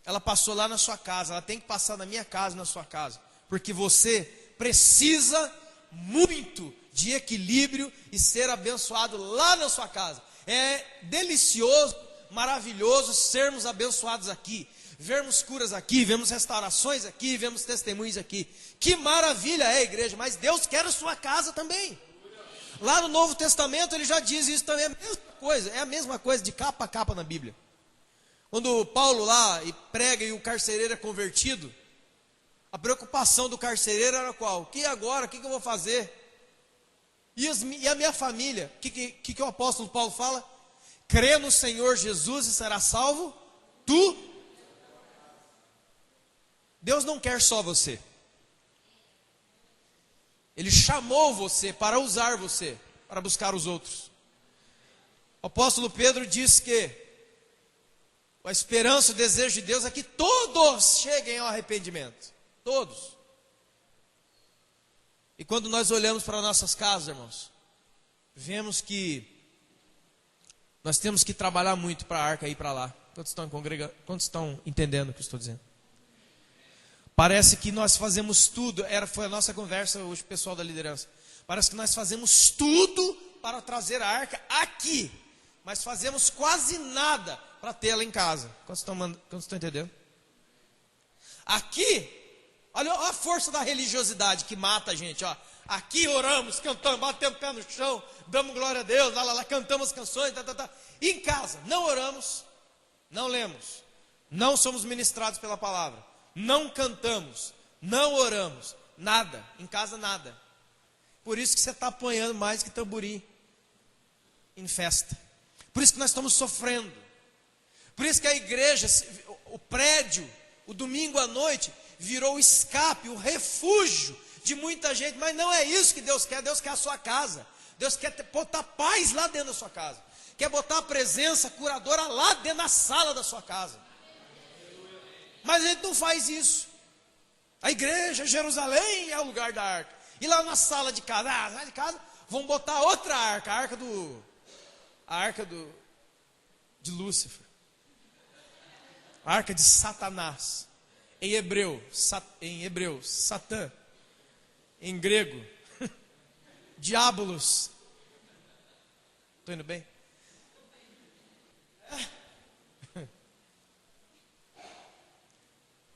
ela passou lá na sua casa. Ela tem que passar na minha casa e na sua casa, porque você precisa muito de equilíbrio e ser abençoado lá na sua casa. É delicioso, maravilhoso sermos abençoados aqui, vermos curas aqui, vemos restaurações aqui, vemos testemunhos aqui. Que maravilha é a igreja, mas Deus quer a sua casa também. Lá no Novo Testamento ele já diz isso também, é a mesma coisa de capa a capa na Bíblia. Quando Paulo lá e prega e o carcereiro é convertido, a preocupação do carcereiro era qual? Que agora? O que eu vou fazer? E a minha família? O que o apóstolo Paulo fala? Crê no Senhor Jesus e será salvo tu. Deus não quer só você. Ele chamou você para usar você, para buscar os outros. O apóstolo Pedro diz que a esperança, o desejo de Deus é que todos cheguem ao arrependimento. Todos. E quando nós olhamos para nossas casas, irmãos, vemos que nós temos que trabalhar muito para a arca ir para lá. Quantos estão entendendo o que eu estou dizendo? Parece que nós fazemos tudo, foi a nossa conversa hoje, pessoal da liderança. Parece que nós fazemos tudo para trazer a arca aqui, mas fazemos quase nada para tê-la em casa. Quantos estão entendendo? Aqui, olha a força da religiosidade que mata a gente, ó. Aqui oramos, cantamos, batemos o pé no chão, damos glória a Deus, cantamos canções, E em casa, não oramos, não lemos, não somos ministrados pela palavra, não cantamos, não oramos, nada, em casa nada. Por isso que você está apanhando mais que tamborim em festa. Por isso que nós estamos sofrendo. Por isso que a igreja, o prédio, o domingo à noite, virou o escape, o refúgio de muita gente. Mas não é isso que Deus quer a sua casa. Deus quer botar paz lá dentro da sua casa. Quer botar a presença curadora lá dentro da sala da sua casa. Mas a gente não faz isso. A igreja, Jerusalém é o lugar da arca. E lá na sala de casa, vão botar outra arca, a arca de Lúcifer. A arca de Satanás. Em hebreu, Satã. Em grego, Diabolos. Estou indo bem?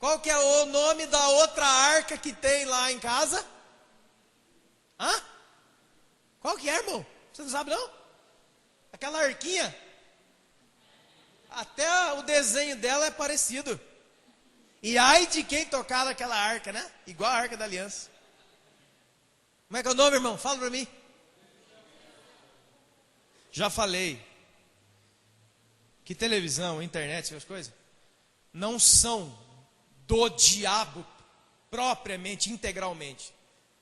Qual que é o nome da outra arca que tem lá em casa? Hã? Qual que é, irmão? Você não sabe não? Aquela arquinha. Até o desenho dela é parecido. E ai de quem tocar naquela arca, né? Igual a arca da aliança. Como é que é o nome, irmão? Fala para mim. Já falei que televisão, internet, essas coisas, não são do diabo propriamente, integralmente.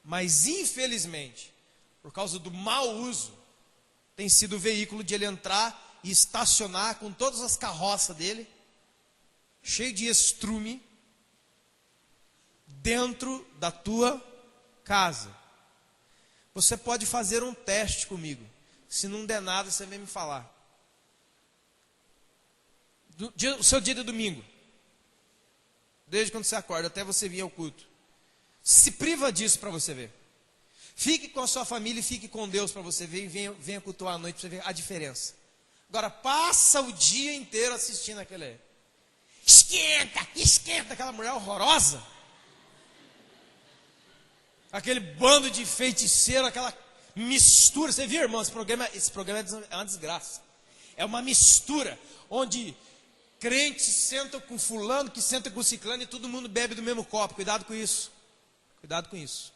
Mas infelizmente, por causa do mau uso, tem sido o veículo de ele entrar e estacionar com todas as carroças dele, cheio de estrume, dentro da tua casa. Você pode fazer um teste comigo. Se não der nada, você vem me falar. O seu dia de domingo, desde quando você acorda até você vir ao culto, se priva disso para você ver. Fique com a sua família e fique com Deus para você ver, e venha cultuar à noite para você ver a diferença. Agora passa o dia inteiro assistindo aquele esquenta, aquela mulher horrorosa, aquele bando de feiticeiro, aquela mistura. Você viu, irmão, esse programa é uma desgraça. É uma mistura onde crentes sentam com fulano, que senta com ciclano, e todo mundo bebe do mesmo copo. Cuidado com isso. Cuidado com isso.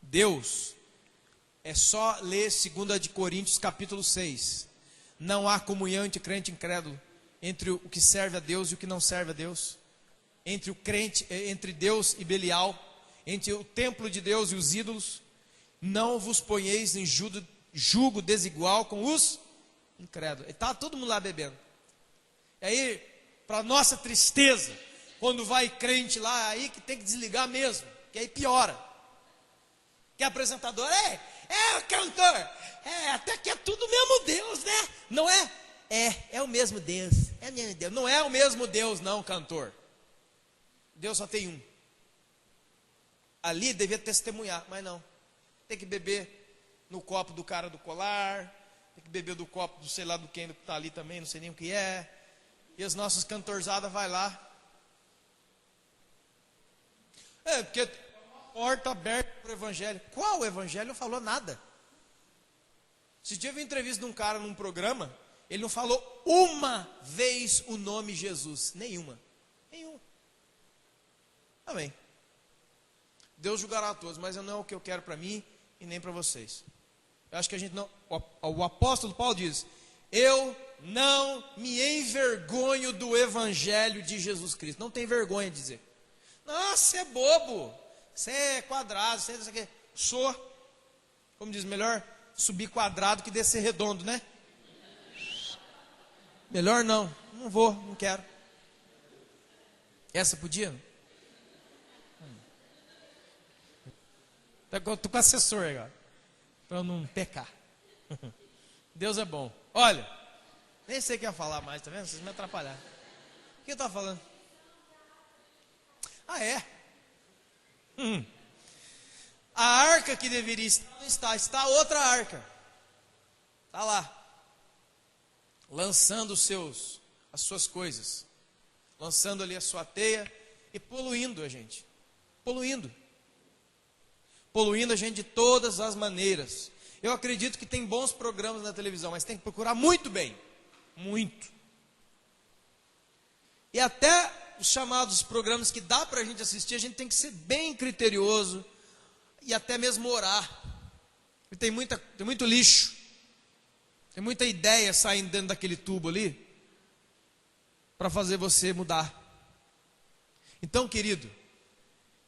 Deus, é só ler 2 de Coríntios capítulo 6. Não há comunhão entre crente e incrédulo, entre o que serve a Deus e o que não serve a Deus, entre o crente, entre Deus e Belial, entre o templo de Deus e os ídolos. Não vos ponheis em jugo desigual com os incrédulos. Está todo mundo lá bebendo. E aí, para nossa tristeza, quando vai crente lá, aí que tem que desligar mesmo, que aí piora. Que é apresentador, é cantor, até que é tudo o mesmo Deus, né? Não é? É o mesmo Deus, é o mesmo Deus. Não é o mesmo Deus, não, cantor. Deus só tem um. Ali devia testemunhar, mas não. Tem que beber no copo do cara do colar, tem que beber do copo do sei lá do quem que está ali também, não sei nem o que é. E as nossas cantorzadas vai lá. Porque porta aberta para o evangelho. Qual o evangelho? Não falou nada. Esse dia eu vi uma entrevista de um cara num programa, ele não falou uma vez o nome Jesus. Nenhuma. Amém. Deus julgará a todos, mas não é o que eu quero para mim e nem para vocês. Eu acho que a gente não. O apóstolo Paulo diz: eu não me envergonho do evangelho de Jesus Cristo. Não tem vergonha de dizer. Nossa, você é bobo, você é quadrado, você é isso aqui. Sou, como diz, melhor subir quadrado que descer redondo, né? Melhor não vou, não quero. Essa podia? Estou com assessor agora, para eu não pecar. Deus é bom. Olha, nem sei o que ia falar mais, tá vendo? Vocês me atrapalharam. O que eu estava falando? A arca que deveria estar, não está outra arca. Está lá, lançando as suas coisas, lançando ali a sua teia e poluindo a gente. Poluindo a gente de todas as maneiras. Eu acredito que tem bons programas na televisão, mas tem que procurar muito bem. Muito. E até os chamados programas que dá para a gente assistir, a gente tem que ser bem criterioso e até mesmo orar. E tem muito lixo, tem muita ideia saindo dentro daquele tubo ali para fazer você mudar. Então, querido,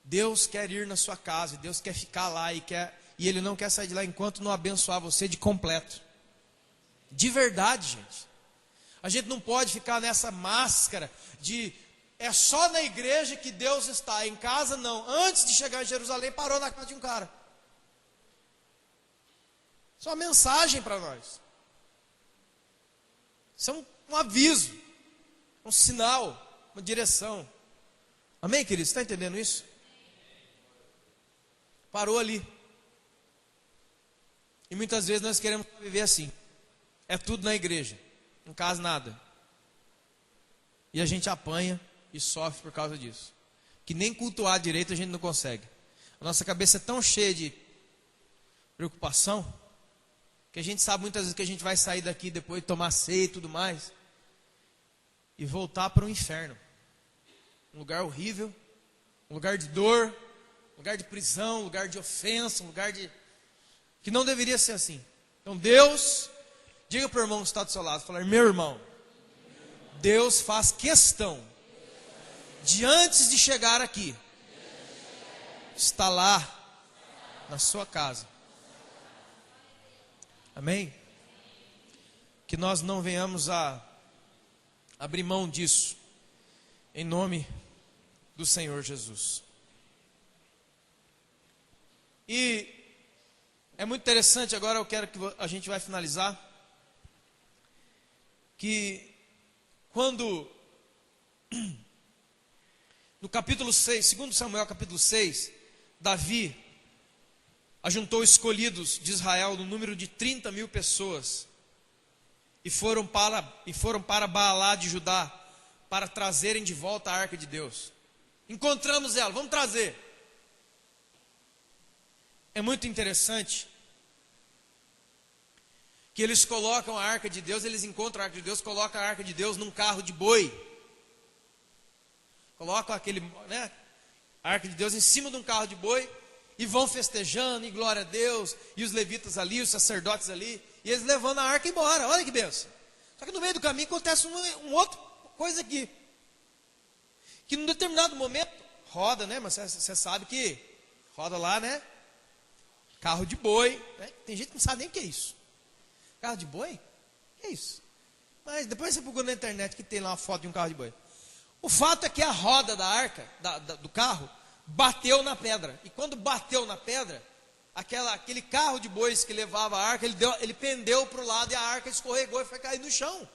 Deus quer ir na sua casa, Deus quer ficar lá e Ele não quer sair de lá enquanto não abençoar você de completo. De verdade, gente. A gente não pode ficar nessa máscara de é só na igreja que Deus está, em casa não. Antes de chegar em Jerusalém, parou na casa de um cara. Isso é uma mensagem para nós. Isso é um aviso, um sinal, uma direção. Amém, querido? Você está entendendo isso? Parou ali. E muitas vezes nós queremos viver assim. É tudo na igreja, em casa nada. E a gente apanha e sofre por causa disso. Que nem cultuar direito a gente não consegue. A nossa cabeça é tão cheia de preocupação, que a gente sabe muitas vezes que a gente vai sair daqui depois de tomar ceia e tudo mais, e voltar para o inferno. Um lugar horrível, um lugar de dor, um lugar de prisão, um lugar de ofensa, um lugar de... que não deveria ser assim. Então Deus, diga para o irmão que está do seu lado, falar, meu irmão, Deus faz questão de antes de chegar aqui, estar lá na sua casa. Amém? Que nós não venhamos a abrir mão disso, em nome do Senhor Jesus. E é muito interessante, agora eu quero que a gente vai finalizar, que quando no capítulo 6, 2 Samuel capítulo 6, Davi ajuntou escolhidos de Israel no número de 30.000 pessoas e foram para Baalá de Judá para trazerem de volta a arca de Deus. Encontramos ela, vamos trazer. É muito interessante que eles colocam a arca de Deus, eles encontram a arca de Deus, colocam a arca de Deus num carro de boi. Colocam a arca de Deus em cima de um carro de boi e vão festejando, e glória a Deus, e os levitas ali, os sacerdotes ali, e eles levando a arca embora. Olha que bênção. Só que no meio do caminho acontece uma outra coisa aqui, que num determinado momento roda, né? Mas você sabe que roda lá, né? Carro de boi, né? Tem gente que não sabe nem o que é isso. Carro de boi? Que é isso? Mas depois você procura na internet que tem lá uma foto de um carro de boi. O fato é que a roda da arca, do carro, bateu na pedra. E quando bateu na pedra, aquele carro de bois que levava a arca, ele pendeu para o lado e a arca escorregou e foi cair no chão.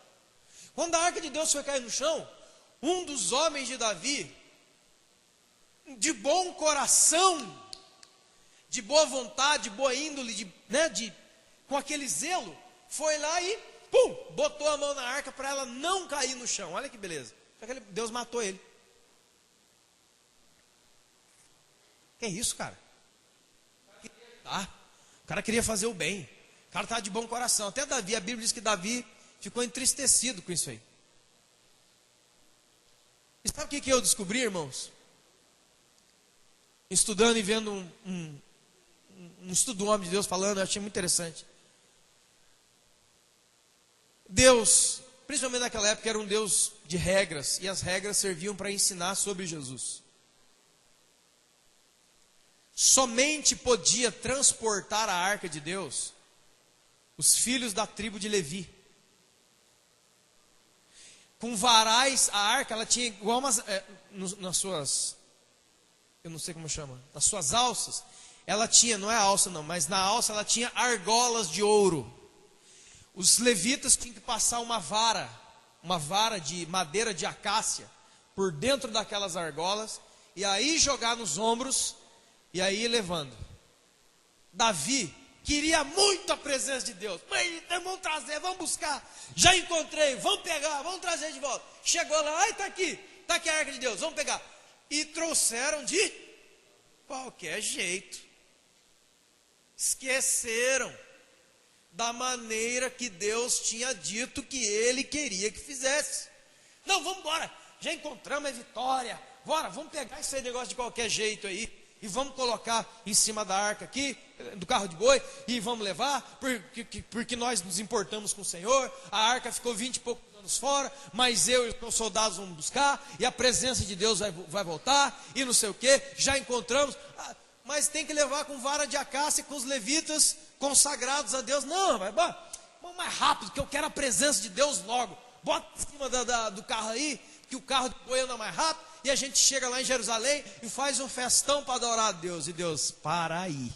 Quando a arca de Deus foi cair no chão, um dos homens de Davi, de bom coração, de boa vontade, de boa índole, com aquele zelo, foi lá e botou a mão na arca para ela não cair no chão. Olha que beleza. Só que Deus matou ele. Que é isso, cara? O cara queria fazer o bem. O cara estava de bom coração. Até Davi, a Bíblia diz que Davi ficou entristecido com isso aí. E sabe o que eu descobri, irmãos? Estudando e vendo um estudo do homem de Deus falando, eu achei muito interessante. Deus, principalmente naquela época, era um Deus de regras, e as regras serviam para ensinar sobre Jesus. Somente podia transportar a arca de Deus os filhos da tribo de Levi. Com varais, a arca, ela tinha igual nas suas, eu não sei como chama, nas suas alças, ela tinha, não é alça não, mas na alça ela tinha argolas de ouro. Os levitas tinham que passar uma vara de madeira de acácia, por dentro daquelas argolas, e aí jogar nos ombros, e aí ir levando. Davi queria muito a presença de Deus. Mas vamos trazer, vamos buscar. Já encontrei, vamos pegar, vamos trazer de volta. Chegou lá, ai, está aqui a arca de Deus, vamos pegar. E trouxeram de qualquer jeito. Esqueceram da maneira que Deus tinha dito que Ele queria que fizesse. Não, vamos embora, já encontramos a vitória. Bora, vamos pegar esse negócio de qualquer jeito aí e vamos colocar em cima da arca aqui, do carro de boi, e vamos levar, porque nós nos importamos com o Senhor. A arca ficou 20 e poucos anos fora, mas eu e os meus soldados vamos buscar, e a presença de Deus vai voltar, e não sei o que, já encontramos, mas tem que levar com vara de acácia, com os levitas consagrados a Deus. Não, vamos mais rápido, que eu quero a presença de Deus logo. Bota em cima do carro aí, que o carro de boi anda mais rápido, e a gente chega lá em Jerusalém e faz um festão para adorar a Deus. E Deus, para aí.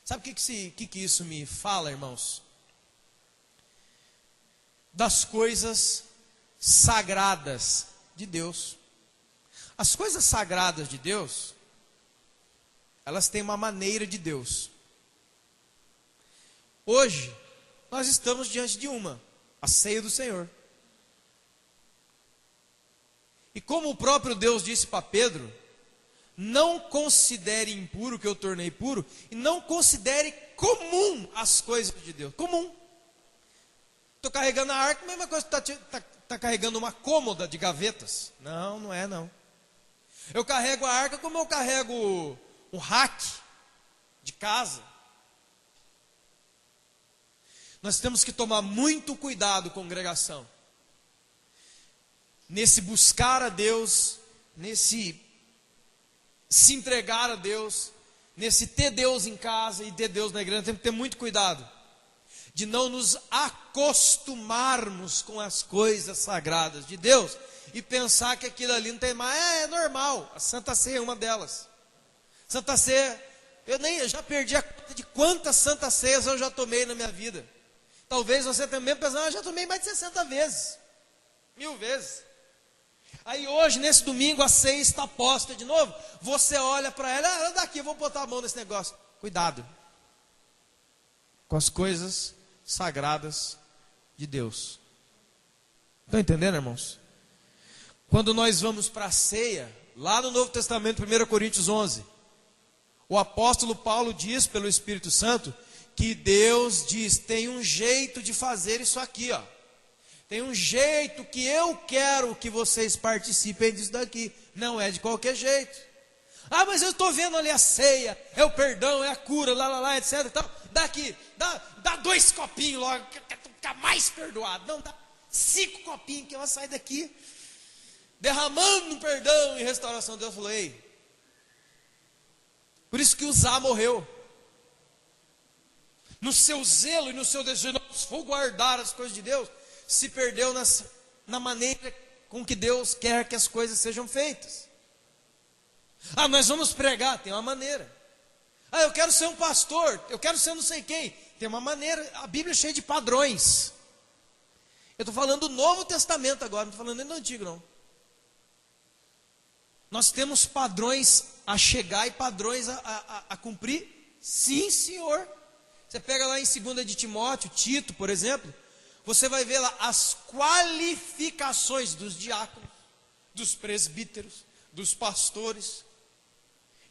Sabe o que isso me fala, irmãos? Das coisas sagradas de Deus. As coisas sagradas de Deus, elas têm uma maneira de Deus. Hoje, nós estamos diante de a ceia do Senhor. E como o próprio Deus disse para Pedro, não considere impuro o que eu tornei puro, e não considere comum as coisas de Deus. Comum. Estou carregando a arca, a mesma coisa que tá carregando uma cômoda de gavetas. Não, não é não. Eu carrego a arca como eu carrego um rack de casa. Nós temos que tomar muito cuidado, congregação, nesse buscar a Deus, nesse se entregar a Deus, nesse ter Deus em casa e ter Deus na igreja. Temos que ter muito cuidado de não nos acostumarmos com as coisas sagradas de Deus e pensar que aquilo ali não tem mais. É normal. A Santa Ceia é uma delas. Santa Ceia, eu já perdi a conta de quantas Santas Ceias eu já tomei na minha vida. Talvez você também pense, eu já tomei mais de 60 vezes, 1000 vezes. Aí hoje, nesse domingo, a ceia está posta de novo. Você olha para ela, daqui, eu vou botar a mão nesse negócio. Cuidado com as coisas sagradas de Deus. Estão entendendo, irmãos? Quando nós vamos para a ceia, lá no Novo Testamento, 1 Coríntios 11, o apóstolo Paulo diz pelo Espírito Santo que Deus diz, tem um jeito de fazer isso aqui, ó. Tem um jeito que eu quero que vocês participem disso daqui. Não é de qualquer jeito. Ah, mas eu estou vendo ali a ceia, é o perdão, é a cura, lá, etc. E tal. Daqui, dá 2 copinhos logo, que eu quero ficar mais perdoado. Não, dá 5 copinhos que eu vou sair daqui, derramando perdão e restauração. Deus falou, ei. Por isso que Uzá morreu. No seu zelo e no seu desejo, não vou guardar as coisas de Deus, se perdeu na maneira com que Deus quer que as coisas sejam feitas. Ah, nós vamos pregar, tem uma maneira. Ah, eu quero ser um pastor, eu quero ser não sei quem, tem uma maneira. A Bíblia é cheia de padrões. Eu estou falando do Novo Testamento agora, não estou falando nem do Antigo não. Nós temos padrões a chegar e padrões a cumprir? Sim, senhor. Você pega lá em 2 de Timóteo, Tito, por exemplo, você vai ver lá as qualificações dos diáconos, dos presbíteros, dos pastores.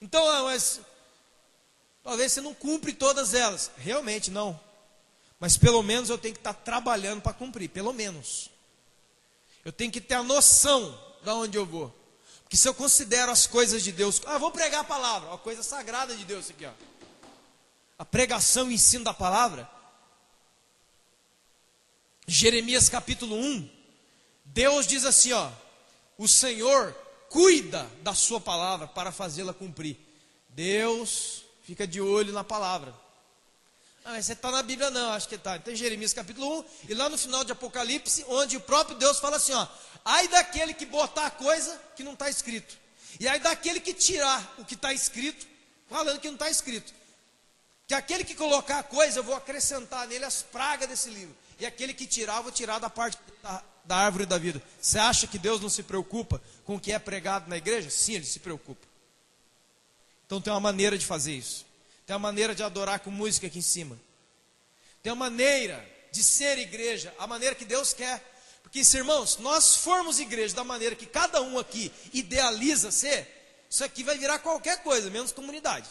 Então, mas talvez você não cumpre todas elas. Realmente não. Mas pelo menos eu tenho que estar trabalhando para cumprir, pelo menos. Eu tenho que ter a noção de onde eu vou. Porque se eu considero as coisas de Deus, vou pregar a palavra, a coisa sagrada de Deus aqui, ó. A pregação e ensino da palavra. Jeremias capítulo 1, Deus diz assim, ó, o Senhor cuida da sua palavra para fazê-la cumprir. Deus fica de olho na palavra. Ah, mas você está na Bíblia não, acho que está. Então Jeremias capítulo 1, e lá no final de Apocalipse, onde o próprio Deus fala assim, ó, ai daquele que botar a coisa que não está escrito, e ai daquele que tirar o que está escrito, falando que não está escrito. Que aquele que colocar a coisa, eu vou acrescentar nele as pragas desse livro. E aquele que tirar, eu vou tirar da parte da árvore da vida. Você acha que Deus não se preocupa com o que é pregado na igreja? Sim, Ele se preocupa. Então tem uma maneira de fazer isso. Tem uma maneira de adorar com música aqui em cima. Tem uma maneira de ser igreja, a maneira que Deus quer. Porque, irmãos, se nós formos igreja da maneira que cada um aqui idealiza ser, isso aqui vai virar qualquer coisa, menos comunidade.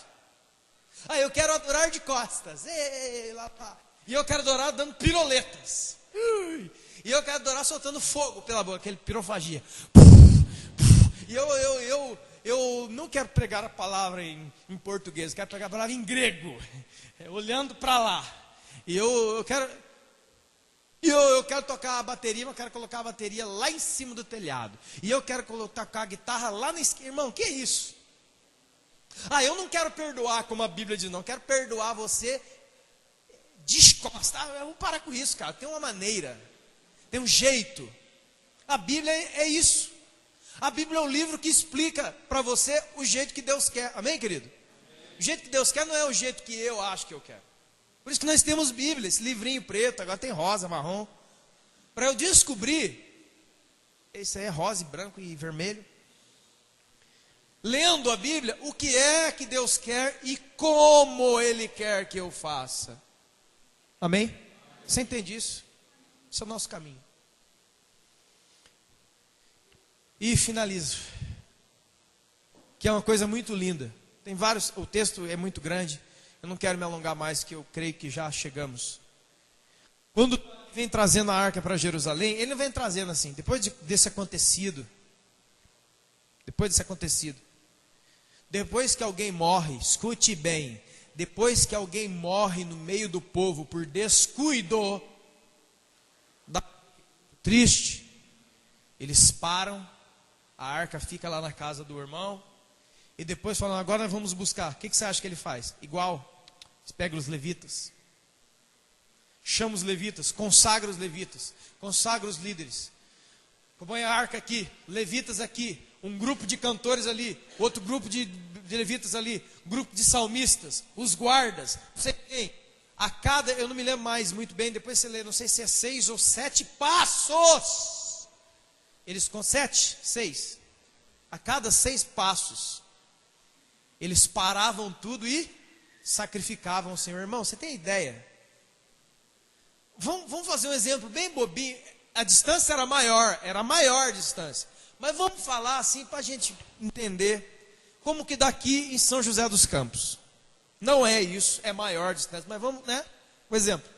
Ah, eu quero adorar de costas. E eu quero adorar dando piroletas. E eu quero adorar soltando fogo pela boca, aquele pirofagia. E eu não quero pregar a palavra em português, eu quero pregar a palavra em grego, olhando para lá. E eu quero tocar a bateria, mas eu quero colocar a bateria lá em cima do telhado. E eu quero tocar a guitarra lá na esquina. Irmão, que é isso? Ah, eu não quero perdoar como a Bíblia diz, não. Eu quero perdoar você descosta. Ah, vamos parar com isso, cara. Tem uma maneira, tem um jeito. A Bíblia é isso. A Bíblia é um livro que explica para você o jeito que Deus quer. Amém, querido? O jeito que Deus quer não é o jeito que eu acho que eu quero. Por isso que nós temos Bíblia, esse livrinho preto, agora tem rosa, marrom. Para eu descobrir, esse aí é rosa, branco e vermelho. Lendo a Bíblia, o que é que Deus quer e como Ele quer que eu faça. Amém? Você entende isso? Esse é o nosso caminho. E finalizo, que é uma coisa muito linda. Tem vários, o texto é muito grande, eu não quero me alongar mais, que eu creio que já chegamos. Quando vem trazendo a arca para Jerusalém, ele não vem trazendo assim, desse acontecido, depois que alguém morre, escute bem, depois que alguém morre no meio do povo por descuido, triste, eles param, a arca fica lá na casa do irmão, e depois falam, agora nós vamos buscar. O que você acha que ele faz? Igual, eles pegam os levitas, chama os levitas, consagra os levitas, consagra os líderes, põe a arca aqui, levitas aqui, um grupo de cantores ali, outro grupo de levitas ali, grupo de salmistas, os guardas, não sei quem, a cada, eu não me lembro mais muito bem, depois você lê, não sei se é 6 ou 7 passos, eles com 6, a cada 6 passos, eles paravam tudo e sacrificavam o Senhor. Irmão, você tem ideia? Vamos fazer um exemplo bem bobinho, a distância era maior a distância, mas vamos falar assim para a gente entender, como que daqui em São José dos Campos, não é isso, é maior a distância, mas vamos, né? Um exemplo,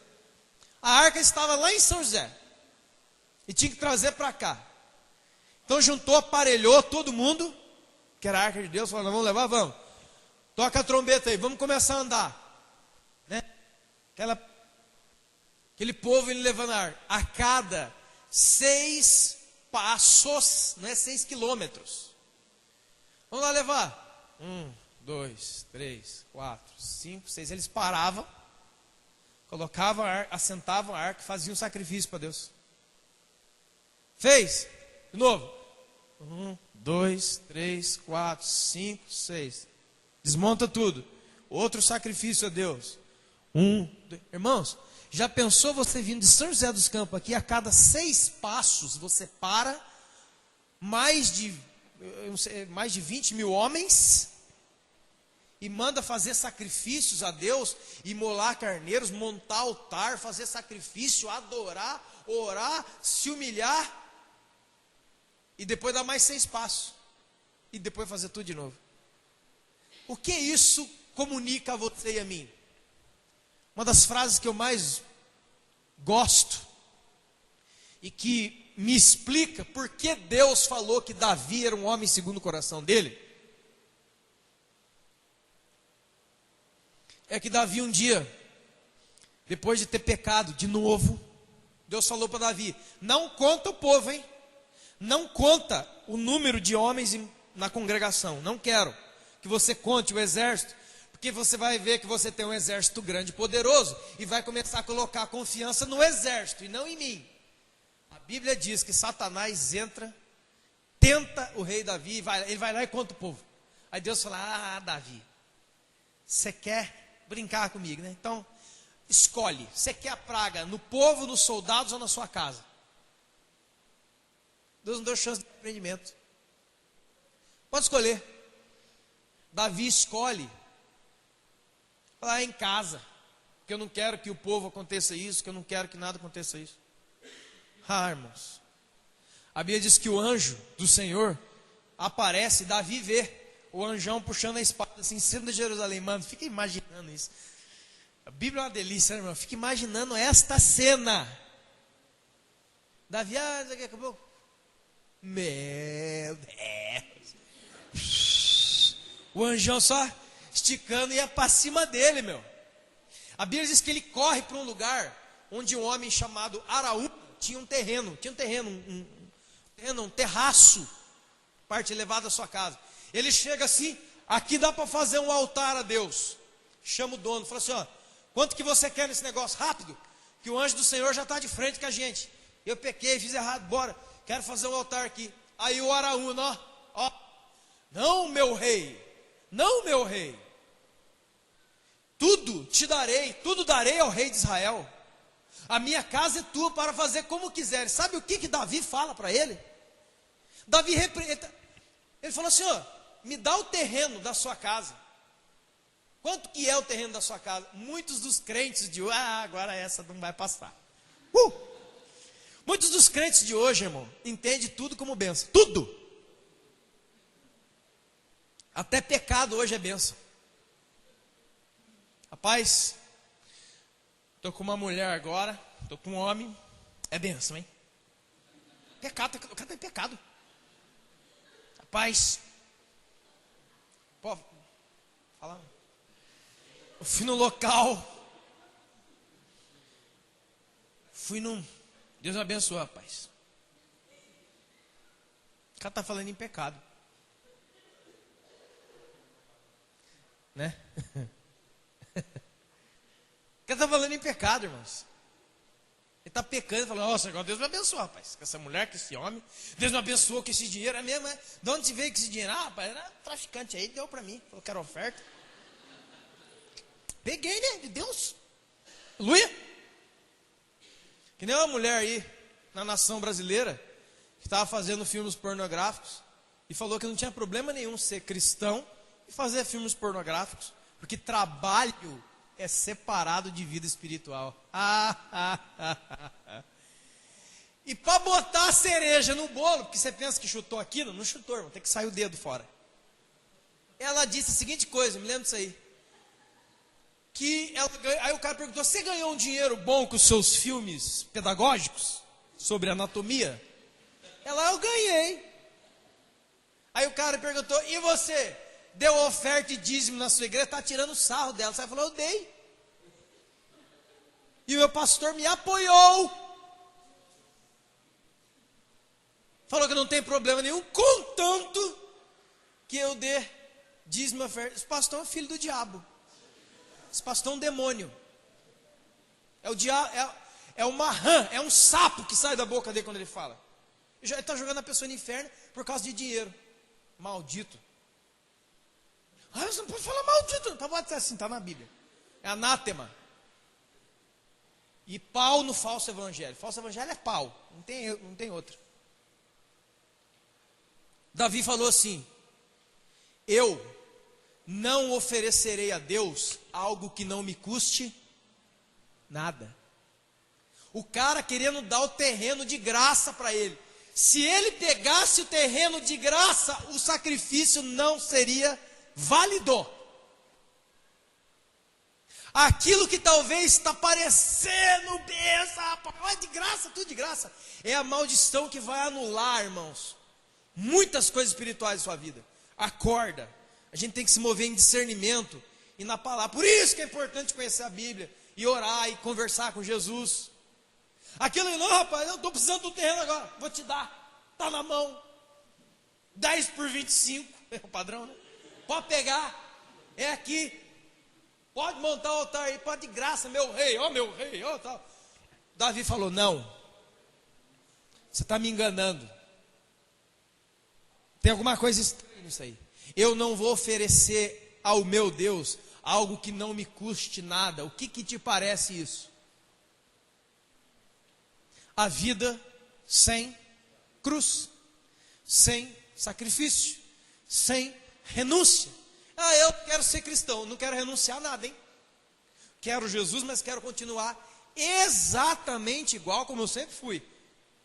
a arca estava lá em São José, e tinha que trazer para cá, então juntou, aparelhou todo mundo, que era a arca de Deus, falou, nós vamos levar, vamos, toca a trombeta aí, vamos começar a andar, né? Aquele povo ele levando a arca, a cada 6 passos, não é 6 quilômetros, vamos lá levar, 1, 2, 3, 4, 5, 6, eles paravam, colocavam a arca, assentavam a arca, faziam um sacrifício para Deus, fez, de novo, 1, 2, 3, 4, 5, 6, desmonta tudo, outro sacrifício a Deus, 1, 2, irmãos, já pensou você vindo de São José dos Campos aqui, a cada 6 passos você para, mais de 20 mil homens, e manda fazer sacrifícios a Deus, imolar carneiros, montar altar, fazer sacrifício, adorar, orar, se humilhar, e depois dar mais 6 passos, e depois fazer tudo de novo. O que isso comunica a você e a mim? Uma das frases que eu mais gosto, e que me explica por que Deus falou que Davi era um homem segundo o coração dele, é que Davi um dia, depois de ter pecado de novo, Deus falou para Davi, não conta o povo, hein? Não conta o número de homens na congregação, não quero que você conte o exército, porque você vai ver que você tem um exército grande e poderoso, e vai começar a colocar confiança no exército, e não em mim. A Bíblia diz que Satanás entra, tenta o rei Davi, ele vai lá e conta o povo. Aí Deus fala, Davi, você quer brincar comigo, né? Então, escolhe, você quer a praga no povo, nos soldados ou na sua casa? Deus não deu chance de empreendimento. Pode escolher. Davi escolhe lá em casa, porque eu não quero que o povo aconteça isso, que eu não quero que nada aconteça isso. Irmãos, a Bíblia diz que o anjo do Senhor aparece, Davi vê o anjão puxando a espada assim em cima de Jerusalém. Mano, fica imaginando isso. A Bíblia é uma delícia, né, irmão? Fica imaginando esta cena. Davi, acabou. Meu Deus. O anjão só esticando e ia para cima dele, meu. A Bíblia diz que ele corre para um lugar onde um homem chamado Araú tinha um terraço, parte elevada da sua casa. Ele chega assim, aqui dá para fazer um altar a Deus. Chama o dono, fala assim, quanto que você quer nesse negócio? Rápido, que o anjo do Senhor já está de frente com a gente. Eu pequei, fiz errado, bora, quero fazer um altar aqui. Aí o Araúna, não meu rei, tudo te darei, tudo darei ao rei de Israel. A minha casa é tua para fazer como quiseres. Sabe o que Davi fala para ele? Davi ele falou assim, me dá o terreno da sua casa. Quanto que é o terreno da sua casa? Muitos dos crentes de hoje, agora essa não vai passar. Muitos dos crentes de hoje, irmão, entende tudo como bênção. Tudo. Até pecado hoje é bênção. Rapaz, estou com uma mulher agora, estou com um homem, é bênção, hein? Pecado, o cara tem pecado. Rapaz, pô, fala. Eu fui no local, Deus me abençoe, rapaz. O cara está falando em pecado, né? O cara está falando em pecado, irmãos. Ele está pecando, falando, nossa, agora Deus me abençoou, rapaz. Com essa mulher, com esse homem, Deus me abençoou com esse dinheiro, é mesmo, é? De onde veio com esse dinheiro? Ah, rapaz, era traficante aí, deu para mim, falou que era oferta. Peguei, né, de Deus. Aleluia. Que nem uma mulher aí, na nação brasileira, que estava fazendo filmes pornográficos, e falou que não tinha problema nenhum ser cristão e fazer filmes pornográficos, porque trabalho é separado de vida espiritual. E para botar a cereja no bolo, porque você pensa que chutou aquilo, não chutou, irmão, tem que sair o dedo fora. Ela disse a seguinte coisa, me lembro disso aí. Aí o cara perguntou, você ganhou um dinheiro bom com os seus filmes pedagógicos sobre anatomia? Ela, eu ganhei. Aí o cara perguntou, e você? Deu oferta e dízimo na sua igreja? Está tirando sarro dela. Você falou, eu dei. E o meu pastor me apoiou. Falou que não tem problema nenhum, contanto que eu dê dízimo e oferta. Esse pastor é filho do diabo. Esse pastor é um demônio. É o diabo, é uma rã, é um sapo que sai da boca dele quando ele fala. Ele está jogando a pessoa no inferno por causa de dinheiro. Maldito. Ah, você não pode falar maldito. Tá bom, assim, está na Bíblia. É anátema. E pau no falso evangelho. Falso evangelho é pau. Não tem outro. Davi falou assim: eu não oferecerei a Deus algo que não me custe nada. O cara querendo dar o terreno de graça para ele. Se ele pegasse o terreno de graça, o sacrifício não seria válido. Aquilo que talvez está parecendo bênção, rapaz, de graça, tudo de graça, é a maldição que vai anular, irmãos, muitas coisas espirituais da sua vida. Acorda, a gente tem que se mover em discernimento e na palavra. Por isso que é importante conhecer a Bíblia e orar e conversar com Jesus. Aquilo não, rapaz, eu estou precisando do terreno agora, vou te dar, está na mão, 10 por 25, é o padrão, né? Pode pegar, é aqui, pode montar o altar aí, pode de graça, meu rei, ó tal. Davi falou, não, você está me enganando, tem alguma coisa estranha nisso aí. Eu não vou oferecer ao meu Deus algo que não me custe nada. O que te parece isso? A vida sem cruz, sem sacrifício, sem renúncia. Ah, eu quero ser cristão, não quero renunciar a nada, hein? Quero Jesus, mas quero continuar exatamente igual como eu sempre fui.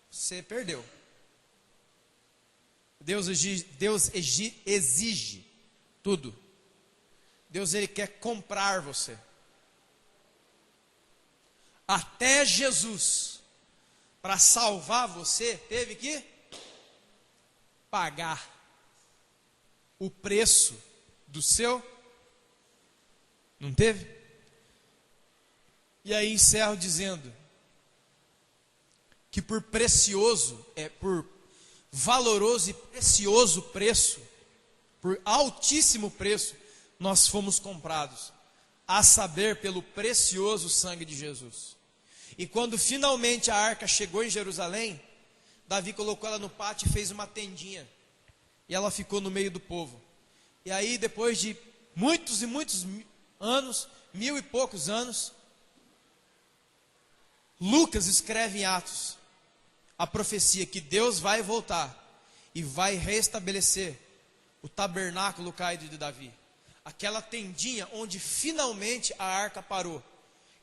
Você perdeu. Deus exige tudo. Deus, ele quer comprar você. Até Jesus, para salvar você, teve que pagar o preço do seu. Não teve? E aí encerro dizendo que por valoroso e precioso preço, por altíssimo preço, nós fomos comprados, a saber, pelo precioso sangue de Jesus. E quando finalmente a arca chegou em Jerusalém, Davi colocou ela no pátio e fez uma tendinha, e ela ficou no meio do povo. E aí, depois de muitos e muitos anos, 1000 e poucos anos, Lucas escreve em Atos a profecia que Deus vai voltar e vai restabelecer o tabernáculo caído de Davi, aquela tendinha onde finalmente a arca parou.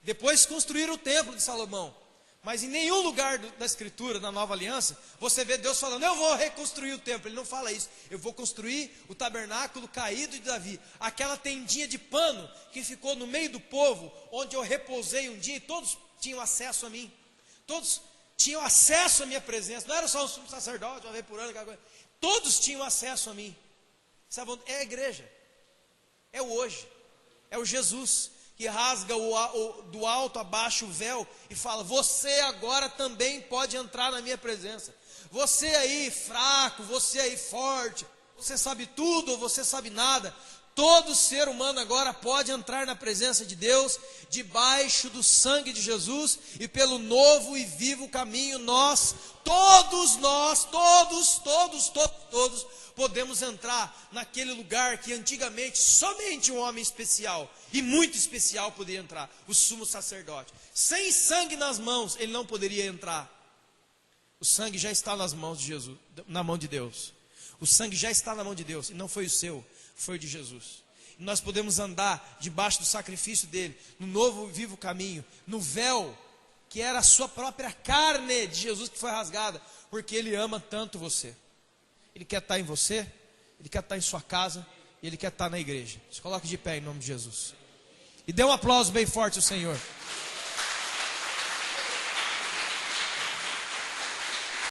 Depois construíram o templo de Salomão, Mas em nenhum lugar da Escritura, na Nova Aliança, você vê Deus falando, eu vou reconstruir o templo. Ele não fala isso. Eu vou construir o tabernáculo caído de Davi. Aquela tendinha de pano que ficou no meio do povo, onde eu repousei um dia e todos tinham acesso a mim. Todos tinham acesso à minha presença. Não era só um sumo sacerdote, uma vez por ano, aquela coisa. Todos tinham acesso a mim. Sabe, é a igreja. É o hoje. É o Jesus que rasga do alto a baixo o véu e fala, você agora também pode entrar na minha presença. Você aí fraco, você aí forte, você sabe tudo ou você sabe nada. Todo ser humano agora pode entrar na presença de Deus, debaixo do sangue de Jesus e pelo novo e vivo caminho todos podemos entrar naquele lugar que antigamente somente um homem especial e muito especial poderia entrar, o sumo sacerdote. Sem sangue nas mãos, ele não poderia entrar. O sangue já está nas mãos de Jesus, na mão de Deus. O sangue já está na mão de Deus, e não foi o seu, foi o de Jesus. E nós podemos andar debaixo do sacrifício dele, no novo e vivo caminho, no véu, que era a sua própria carne de Jesus que foi rasgada, porque ele ama tanto você. Ele quer estar em você, ele quer estar em sua casa, e ele quer estar na igreja. Se coloque de pé em nome de Jesus. E dê um aplauso bem forte ao Senhor.